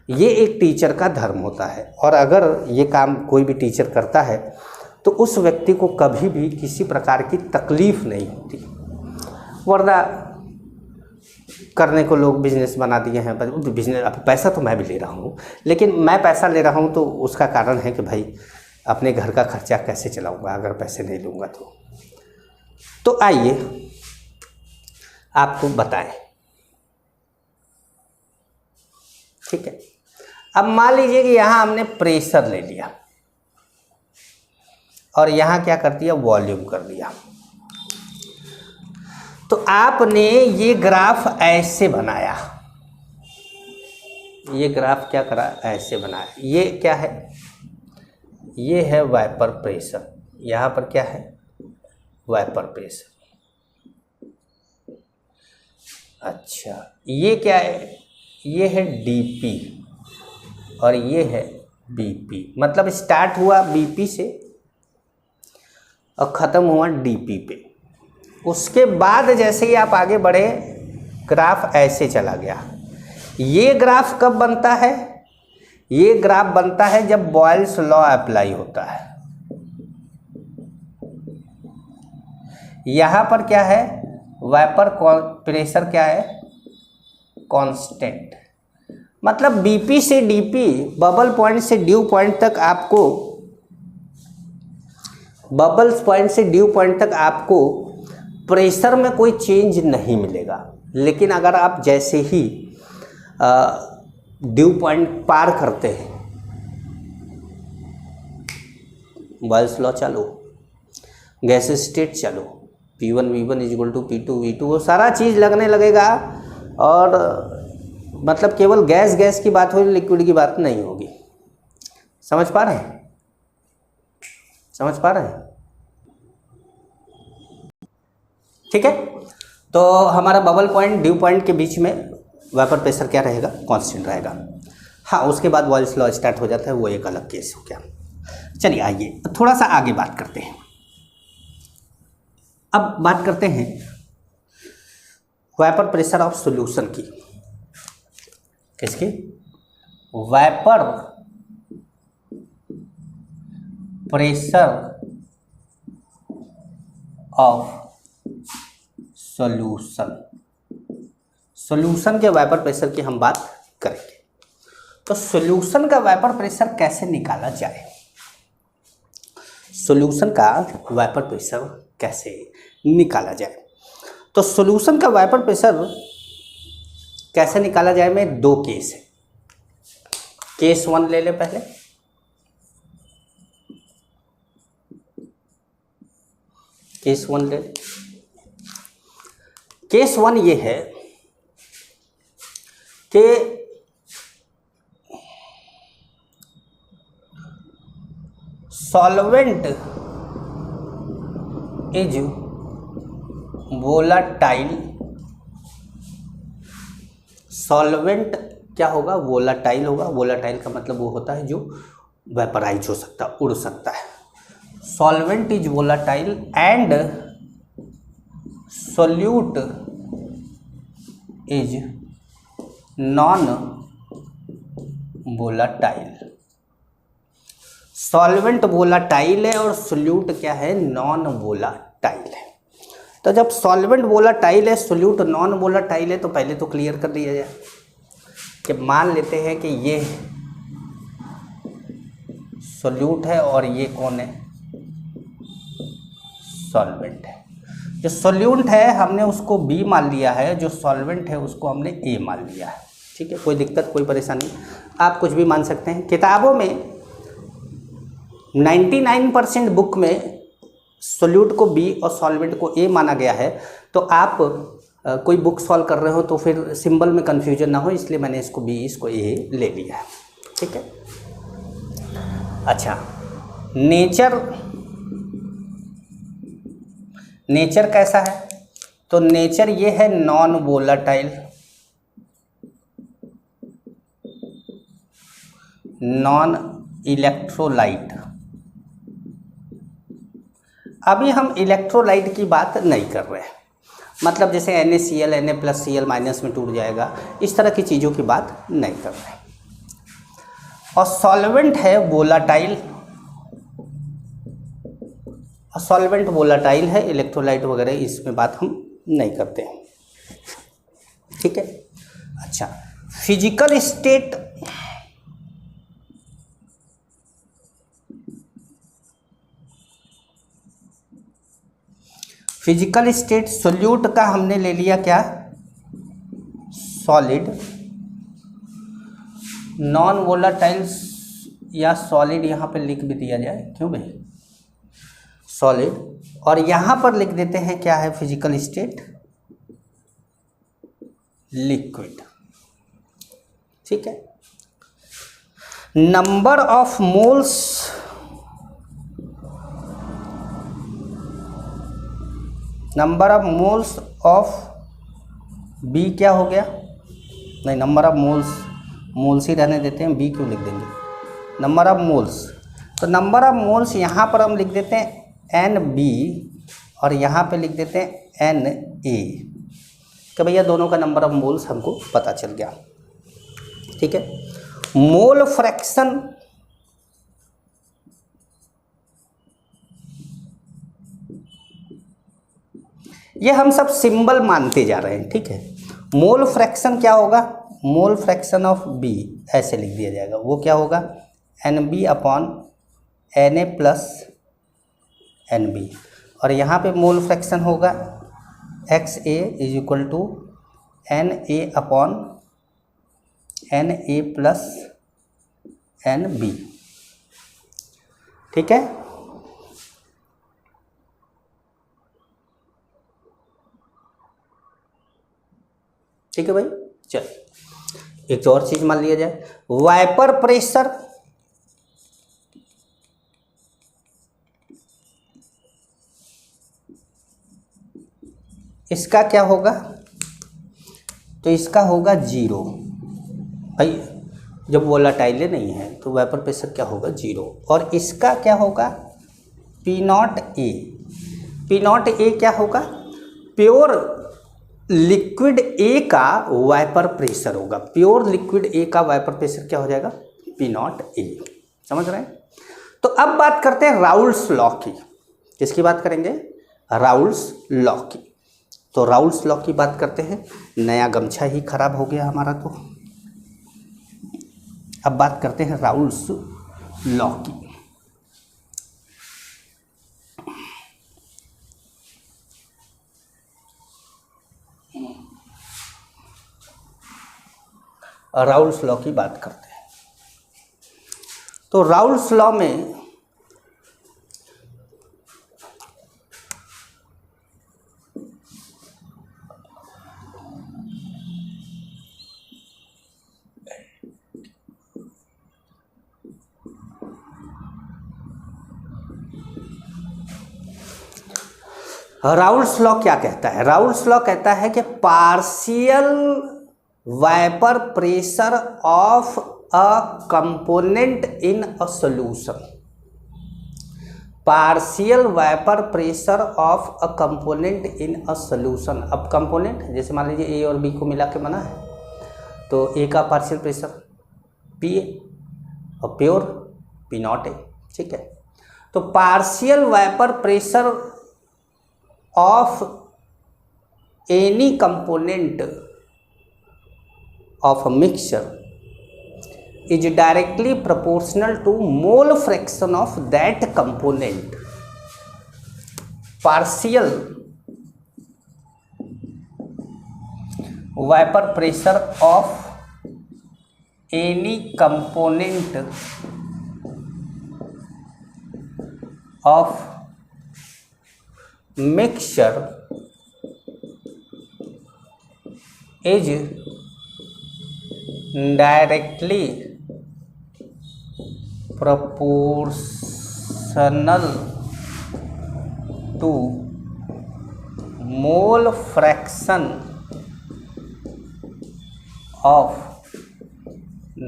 ये एक टीचर का धर्म होता है। और अगर ये काम कोई भी टीचर करता है तो उस व्यक्ति को कभी भी किसी प्रकार की तकलीफ़ नहीं होती। वरना करने को लोग बिजनेस बना दिए हैं। बिजनेस, अब पैसा तो मैं भी ले रहा हूँ, लेकिन मैं पैसा ले रहा हूँ तो उसका कारण है कि भाई अपने घर का खर्चा कैसे चलाऊँगा अगर पैसे नहीं लूँगा तो आइए आपको बताएं। ठीक है, अब मान लीजिए कि यहाँ हमने प्रेशर ले लिया और यहाँ क्या कर दिया, वॉल्यूम कर दिया। तो आपने ये ग्राफ ऐसे बनाया, ये ग्राफ क्या करा, ऐसे बनाया। ये क्या है, ये है वाइपर प्रेशर। यहाँ पर क्या है, वाइपर प्रेशर। अच्छा, ये क्या है, ये है DP और ये है BP। मतलब स्टार्ट हुआ BP से और ख़त्म हुआ DP पे। उसके बाद जैसे ही आप आगे बढ़े ग्राफ ऐसे चला गया। ये ग्राफ कब बनता है, ये ग्राफ बनता है जब बॉयल्स लॉ अप्लाई होता है। यहाँ पर क्या है, वाइपर प्रेशर क्या है, कांस्टेंट। मतलब BP से DP, बबल पॉइंट से ड्यू पॉइंट तक आपको, बबल्स पॉइंट से ड्यू पॉइंट तक आपको प्रेशर में कोई चेंज नहीं मिलेगा। लेकिन अगर आप जैसे ही ड्यू पॉइंट पार करते हैं, बॉयल्स लॉ चालू, गैस स्टेट चालू, P1V1 is equal to P2V2, वो सारा चीज़ लगने लगेगा। और मतलब केवल गैस की बात होगी, लिक्विड की बात नहीं होगी। समझ पा रहे हैं, समझ पा रहे हैं? ठीक है, तो हमारा बबल पॉइंट ड्यू पॉइंट के बीच में वाइपर प्रेशर क्या रहेगा, कांस्टेंट रहेगा। हाँ, उसके बाद बॉयल्स लॉ स्टार्ट हो जाता है, वो एक अलग केस हो गया। चलिए आइए थोड़ा सा आगे बात करते हैं। अब बात करते हैं वेपर प्रेशर ऑफ सॉल्यूशन की, किसकी? Vapour pressure of solution, solution के वेपर प्रेशर की हम बात करेंगे। तो सॉल्यूशन का वेपर प्रेशर कैसे निकाला जाए, सॉल्यूशन का वेपर प्रेशर कैसे निकाला जाए? तो सॉल्यूशन का वेपर प्रेशर कैसे निकाला जाए में दो केस है। केस 1 ले ले पहले। केस 1 ले ले। केस 1 ये है कि सॉल्वेंट इज वोलाटाइल, सॉल्वेंट क्या होगा? वोलाटाइल होगा। वोलाटाइल का मतलब वो होता है जो वेपराइज हो सकता है, उड़ सकता है। Solvent is volatile and solute is non volatile. Solvent volatile है और सोल्यूट क्या है? नॉन वोलाटाइल है। तो जब सॉल्वेंट वोलाटाइल है, सोल्यूट नॉन वोलाटाइल है, तो पहले तो क्लियर कर दिया जाए कि मान लेते हैं कि ये सोल्यूट है और ये कौन है? सॉल्वेंट है। जो सोल्यूट है हमने उसको बी मान लिया है, जो सॉल्वेंट है उसको हमने ए मान लिया है। ठीक है, कोई दिक्कत कोई परेशानी, आप कुछ भी मान सकते हैं। किताबों में 99% बुक में सोल्यूट को बी और सॉल्वेंट को ए माना गया है। तो आप कोई बुक सॉल्व कर रहे हो तो फिर सिंबल में कन्फ्यूजन ना हो, इसलिए मैंने इसको बी इसको ए ले लिया है। ठीक है, अच्छा नेचर कैसा है? तो नेचर ये है नॉन वोलाटाइल, नॉन इलेक्ट्रोलाइट। अभी हम इलेक्ट्रोलाइट की बात नहीं कर रहे हैं, मतलब जैसे NaCl Na+Cl माइनस में टूट जाएगा, इस तरह की चीज़ों की बात नहीं कर रहे हैं। और सॉल्वेंट है वोलाटाइल, सॉल्वेंट वोलाटाइल है, इलेक्ट्रोलाइट वगैरह इसमें बात हम नहीं करते हैं। ठीक है, अच्छा physical state, physical state solute का हमने ले लिया क्या? सॉलिड। नॉन वोलाटाइल या सॉलिड यहाँ पे लिख भी दिया जाए, क्यों भाई? सॉलिड। और यहाँ पर लिख देते हैं क्या है फिजिकल स्टेट? लिक्विड। ठीक है, number of moles, number of moles of B क्या हो गया? नहीं, नंबर ऑफ मोल्स ही रहने देते हैं, बी क्यों लिख देंगे? नंबर ऑफ मोल्स, तो नंबर ऑफ मोल्स यहाँ पर हम लिख देते हैं NB और यहाँ पे लिख देते हैं Na, कि भैया दोनों का नंबर ऑफ मोल्स हमको पता चल गया। ठीक है, मोल फ्रैक्शन, ये हम सब सिंबल मानते जा रहे हैं। ठीक है, मोल फ्रैक्शन क्या होगा? मोल फ्रैक्शन ऑफ बी ऐसे लिख दिया जाएगा, वो क्या होगा? NB upon Na+NB। और यहाँ पे मोल फ्रैक्शन होगा XA is equal to Na upon Na+NB। ठीक है, ठीक है भाई। चल एक और चीज मान लिया जाए, वाइपर प्रेशर, इसका क्या होगा? तो इसका होगा 0 भाई, जब वोलाटाइल नहीं है तो वाइपर प्रेशर क्या होगा? 0। और इसका क्या होगा? P0A। P0A क्या होगा? प्योर लिक्विड ए का वाइपर प्रेशर होगा, प्योर लिक्विड ए का वाइपर प्रेशर क्या हो जाएगा, पी नॉट ए। समझ रहे हैं। तो अब बात करते हैं राउल्स लॉ की। किसकी बात करेंगे, राउल्स लॉ की। तो राउल्स लॉ की बात करते हैं। नया गमछा ही खराब हो गया हमारा। तो अब बात करते हैं राउल्स लॉ की। राउल्स लॉ की बात करते हैं। तो राउल्स लॉ में राउल्स लॉ क्या कहता है, राउल्स लॉ कहता है कि partial vapour pressure of a component in a solution, partial vapour pressure of a component in a solution. अब कंपोनेंट जैसे मान लीजिए ए और बी को मिला के बना है, तो ए का पार्शियल प्रेशर पी ए और प्योर पी नॉट ए। ठीक है। तो partial vapour pressure of any component of a mixture is directly proportional to mole fraction of that component. Partial vapor pressure of any component of mixture is directly proportional to mole fraction of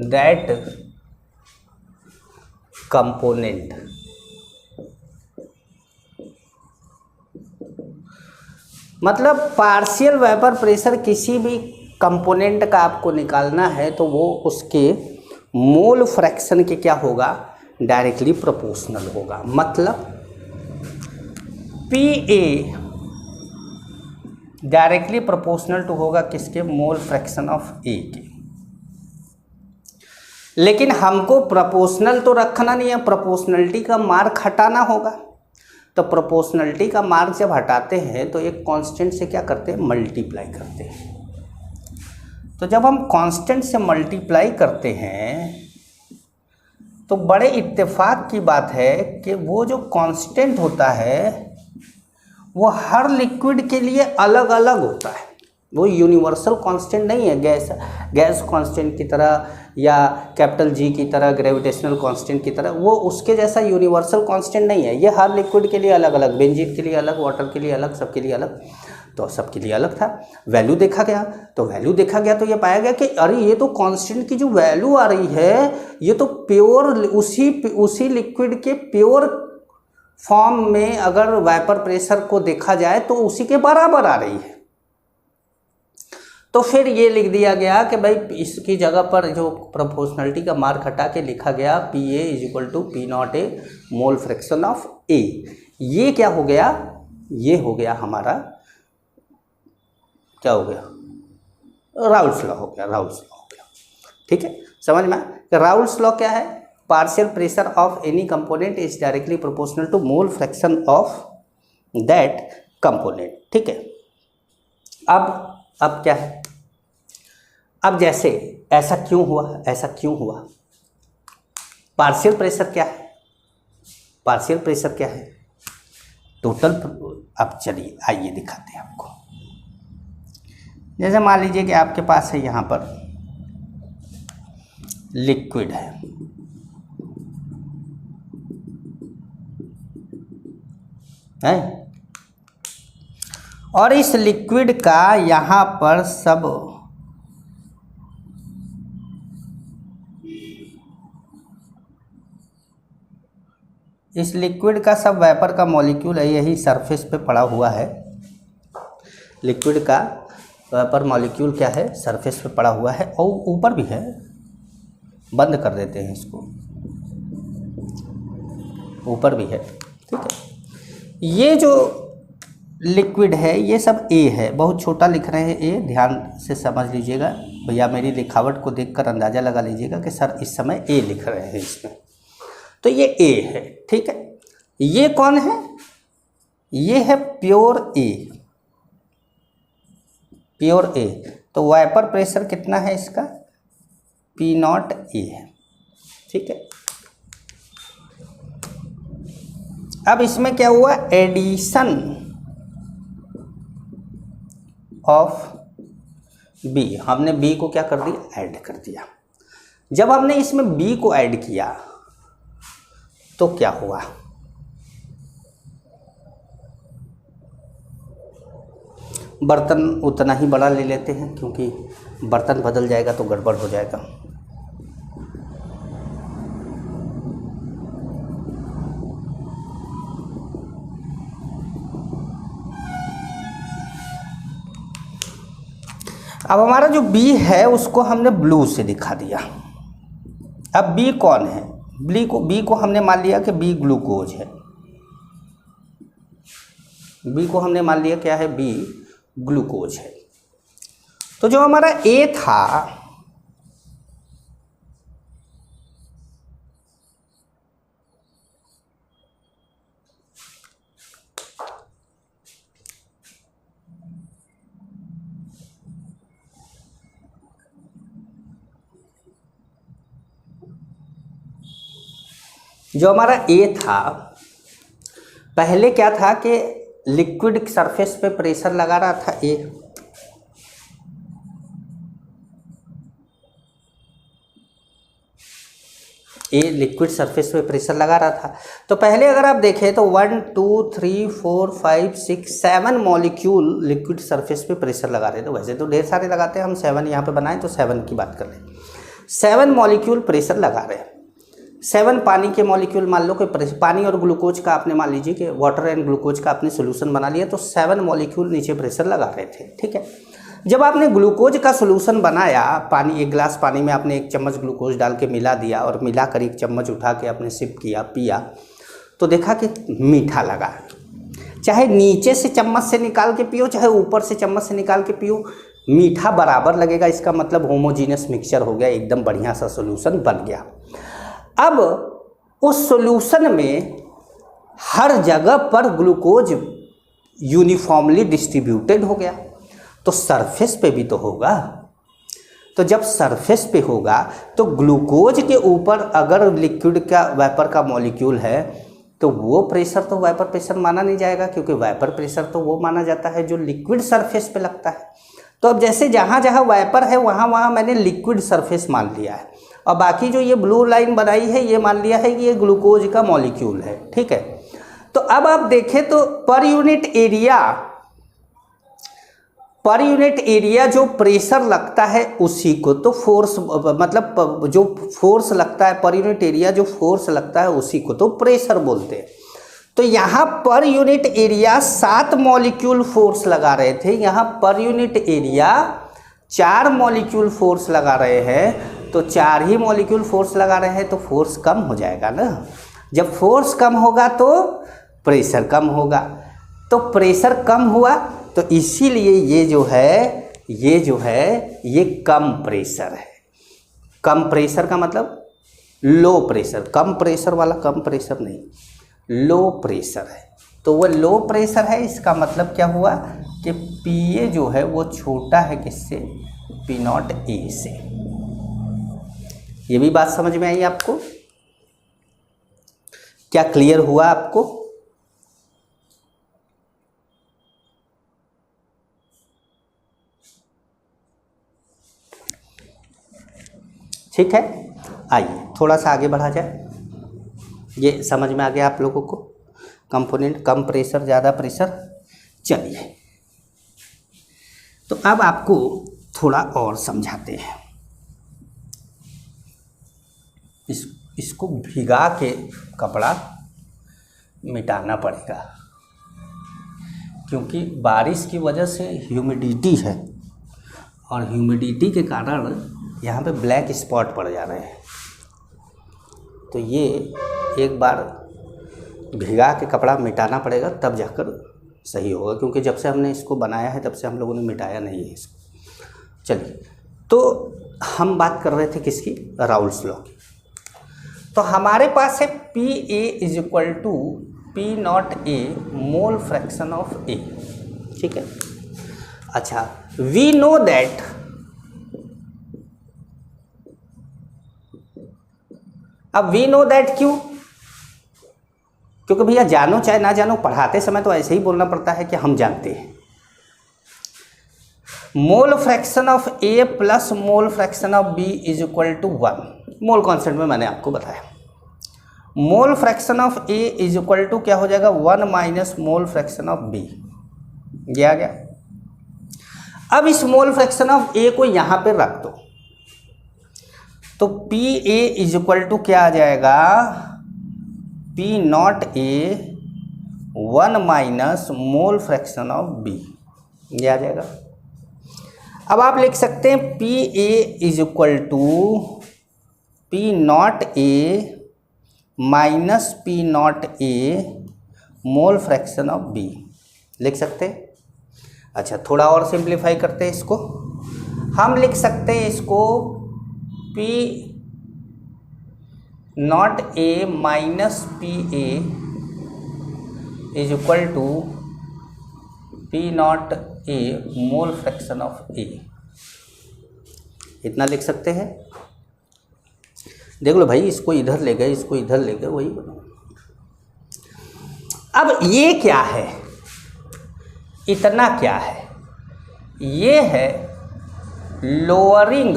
that component। मतलब partial vapour pressure किसी भी component का आपको निकालना है तो वो उसके मोल फ्रैक्शन के क्या होगा, डायरेक्टली प्रोपोर्शनल होगा। मतलब P A directly proportional to होगा किसके, मोल फ्रैक्शन ऑफ ए के। लेकिन हमको प्रोपोर्शनल तो रखना नहीं है, प्रोपोर्शनलिटी का मार्क हटाना होगा। तो प्रोपोर्शनलिटी का मार्क जब हटाते हैं तो एक कांस्टेंट से क्या करते हैं, मल्टीप्लाई करते हैं। तो जब हम कांस्टेंट से मल्टीप्लाई करते हैं तो बड़े इत्तेफाक की बात है कि वो जो कांस्टेंट होता है वो हर लिक्विड के लिए अलग अलग होता है। वो यूनिवर्सल कांस्टेंट नहीं है, गैस कांस्टेंट की तरह या कैपिटल जी की तरह, ग्रेविटेशनल कांस्टेंट की तरह, वो उसके जैसा यूनिवर्सल कांस्टेंट नहीं है। ये हर लिक्विड के लिए अलग अलग, बेंजीन के लिए अलग, वाटर के लिए अलग, सबके लिए अलग। तो सबके लिए अलग था। वैल्यू देखा गया, तो वैल्यू देखा गया तो ये पाया गया कि अरे ये तो कांस्टेंट की जो वैल्यू आ रही है ये तो प्योर उसी लिक्विड के प्योर फॉर्म में अगर वाइपर प्रेशर को देखा जाए तो उसी के बराबर आ रही है। तो फिर ये लिख दिया गया कि भाई इसकी जगह पर जो प्रोपोर्शनलिटी का मार्क हटा के लिखा गया P A is equal to P naught A mole fraction of A. ये क्या हो गया, ये हो गया हमारा, क्या हो गया, राउल्स लॉ हो गया, राउल्स लॉ हो गया। ठीक है, समझ में आया। राउल्स लॉ क्या है, partial pressure of any component is directly proportional to mole fraction of that component. ठीक है। अब क्या है, अब जैसे ऐसा क्यों हुआ, ऐसा क्यों हुआ, पार्शियल प्रेशर क्या है, पार्शियल प्रेशर क्या है, टोटल। अब चलिए आइए दिखाते हैं आपको। जैसे मान लीजिए कि आपके पास है यहाँ पर लिक्विड है और इस लिक्विड का यहाँ पर सब इस लिक्विड का सब वेपर का मॉलिक्यूल है, यही सरफेस पे पड़ा हुआ है लिक्विड का वेपर मॉलिक्यूल क्या है, सरफेस पे पड़ा हुआ है और ऊपर भी है। बंद कर देते हैं इसको, ऊपर भी है, ठीक है। ये जो लिक्विड है ये सब ए है, बहुत छोटा लिख रहे हैं ए, ध्यान से समझ लीजिएगा भैया, मेरी लिखावट को देखकर अंदाज़ा लगा लीजिएगा कि सर इस समय ए लिख रहे हैं इसमें, तो ये ए है, ठीक है। ये कौन है, ये है प्योर ए, प्योर ए। तो वाइपर प्रेशर कितना है इसका, P0 ए है, ठीक है। अब इसमें क्या हुआ, एडिशन ऑफ बी, हमने बी को क्या कर दिया, ऐड कर दिया। जब हमने इसमें बी को ऐड किया तो क्या हुआ, बर्तन उतना ही बड़ा ले लेते हैं क्योंकि बर्तन बदल जाएगा तो गड़बड़ हो जाएगा। अब हमारा जो बी है उसको हमने ब्लू से दिखा दिया। अब बी कौन है, बी को हमने मान लिया कि बी ग्लूकोज है, बी को हमने मान लिया क्या है, बी ग्लूकोज है। तो जो हमारा ए था पहले क्या था कि लिक्विड सरफेस पे प्रेशर लगा रहा था ए लिक्विड सरफेस पे प्रेशर लगा रहा था। तो पहले अगर आप देखें तो 1 2 3 4 5 6 7 मॉलिक्यूल लिक्विड सरफेस पे प्रेशर लगा रहे थे। वैसे तो ढेर सारे लगाते हैं, हम 7 यहाँ पे बनाएं तो 7 की बात कर लें। 7 मॉलिक्यूल प्रेशर लगा रहे हैं। 7 पानी के मॉलिक्यूल मान लो कि पानी और ग्लूकोज का आपने मान लीजिए कि वाटर एंड ग्लूकोज का आपने सोल्यूशन बना लिया, तो 7 मॉलिक्यूल नीचे प्रेशर लगा रहे थे, ठीक है। जब आपने ग्लूकोज का सोल्यूशन बनाया, पानी, एक गिलास पानी में आपने 1 चम्मच ग्लूकोज डाल के मिला दिया और मिलाकर 1 चम्मच उठा के आपने सिप किया, पिया, तो देखा कि मीठा लगा। चाहे नीचे से चम्मच से निकाल के पियो, चाहे ऊपर से चम्मच से निकाल के पियो, मीठा बराबर लगेगा। इसका मतलब होमोजीनियस मिक्सचर हो गया, एकदम बढ़िया सा सोल्यूशन बन गया। अब उस सॉल्यूशन में हर जगह पर ग्लूकोज यूनिफॉर्मली डिस्ट्रीब्यूटेड हो गया, तो सरफेस पे भी तो होगा। तो जब सरफेस पे होगा तो ग्लूकोज के ऊपर अगर लिक्विड का वेपर का मॉलिक्यूल है तो वो प्रेशर तो वेपर प्रेशर माना नहीं जाएगा, क्योंकि वेपर प्रेशर तो वो माना जाता है जो लिक्विड सरफेस पे लगता है। तो अब जैसे जहाँ जहाँ वेपर है वहाँ वहाँ मैंने लिक्विड सरफेस मान लिया है, और बाकी जो ये ब्लू लाइन बनाई है ये मान लिया है कि ये ग्लूकोज का मॉलिक्यूल है, ठीक है। तो अब आप देखें तो पर यूनिट एरिया जो प्रेशर लगता है उसी को तो फोर्स, मतलब जो फोर्स लगता है पर यूनिट एरिया जो फोर्स लगता है उसी को तो प्रेशर बोलते हैं। तो यहाँ per unit area 7 molecule force लगा रहे थे, यहाँ per unit area 4 molecule force लगा रहे हैं, तो 4 ही मॉलिक्यूल फोर्स लगा रहे हैं तो फोर्स कम हो जाएगा ना। जब फोर्स कम होगा तो प्रेशर कम होगा, तो प्रेशर कम हुआ तो इसीलिए ये जो है ये कम प्रेशर है। कम प्रेशर का मतलब लो प्रेशर, कम प्रेशर वाला कम प्रेशर नहीं, लो प्रेशर है। तो वो लो प्रेशर है, इसका मतलब क्या हुआ कि पीए जो है वो छोटा है किससे, P0 ए से। ये भी बात समझ में आई आपको? क्या क्लियर हुआ आपको? ठीक है, आइए थोड़ा सा आगे बढ़ा जाए। ये समझ में आ गया आप लोगों को, कंपोनेंट कम प्रेशर ज़्यादा प्रेशर। चलिए तो अब आपको थोड़ा और समझाते हैं। इसको भिगा के कपड़ा मिटाना पड़ेगा, क्योंकि बारिश की वजह से ह्यूमिडिटी है और ह्यूमिडिटी के कारण यहाँ पे ब्लैक स्पॉट पड़ जा रहे हैं। तो ये एक बार भिगा के कपड़ा मिटाना पड़ेगा, तब जाकर सही होगा, क्योंकि जब से हमने इसको बनाया है तब से हम लोगों ने मिटाया नहीं है इसको। चलिए, तो हम बात कर रहे थे किसकी, राउल्स लॉ की। तो हमारे पास है P A is equal to P naught A mole fraction of A, ठीक है। अच्छा, वी नो दैट अब वी नो दैट क्यों, क्योंकि भैया जानो चाहे ना जानो, पढ़ाते समय तो ऐसे ही बोलना पड़ता है कि हम जानते हैं। Mole fraction of A plus mole fraction of B is equal to 1। Mole concept में मैंने आपको बताया, mole fraction of A is equal to क्या हो जाएगा, 1 minus mole fraction of B. ये आ गया। अब इस मोल फ्रैक्शन ऑफ ए को यहां पे रख दो, तो P A is equal to क्या आ जाएगा, P naught A 1 minus mole fraction of B. ये आ जाएगा। अब आप लिख सकते हैं P A is equal to P naught A minus P naught A mole fraction of B, लिख सकते हैं। अच्छा, थोड़ा और सिंप्लीफाई करते हैं इसको, हम लिख सकते हैं इसको P naught A minus P A is equal to P naught A mole fraction of A. इतना लिख सकते हैं। देख लो भाई, इसको इधर ले गए, इसको इधर ले गए, वही बनो। अब ये क्या है, इतना क्या है, ये है lowering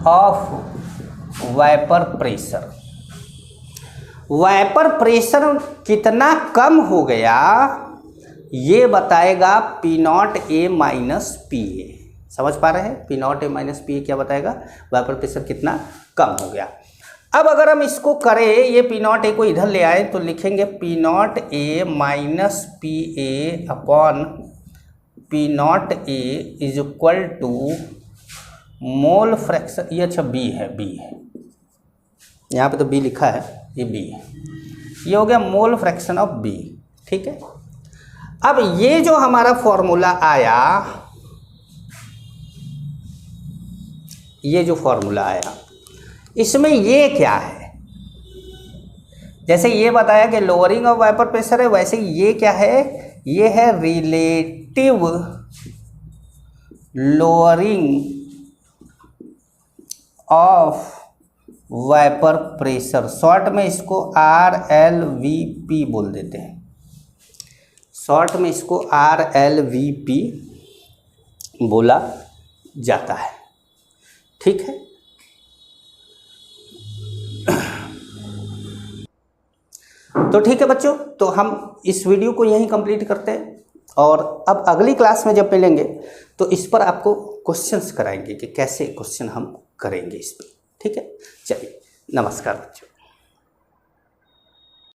of vapour pressure. Vapour pressure कितना कम हो गया ये बताएगा P naught A minus P A. समझ पा रहे हैं, P naught A minus P A क्या बताएगा, वाइपर प्रेशर कितना कम हो गया। अब अगर हम इसको करें, ये पी नॉट ए को इधर ले आए तो लिखेंगे P naught A minus P A upon P naught A is equal to mole fraction, ये अच्छा बी है, बी है, यहाँ पे तो बी लिखा है, ये बी है, ये हो गया मोल फ्रैक्शन ऑफ बी, ठीक है। अब ये जो हमारा फॉर्मूला आया, ये जो फॉर्मूला आया, इसमें ये क्या है, जैसे ये बताया कि लोअरिंग ऑफ वाइपर प्रेशर है, वैसे ये क्या है, ये है relative lowering of vapour pressure. Short में इसको RLVP बोल देते हैं, शॉर्ट में इसको RLVP बोला जाता है, ठीक है। तो ठीक है बच्चों, तो हम इस वीडियो को यहीं कंप्लीट करते हैं, और अब अगली क्लास में जब मिलेंगे तो इस पर आपको क्वेश्चंस कराएंगे कि कैसे क्वेश्चन हम करेंगे इस पर, ठीक है। चलिए, नमस्कार बच्चों।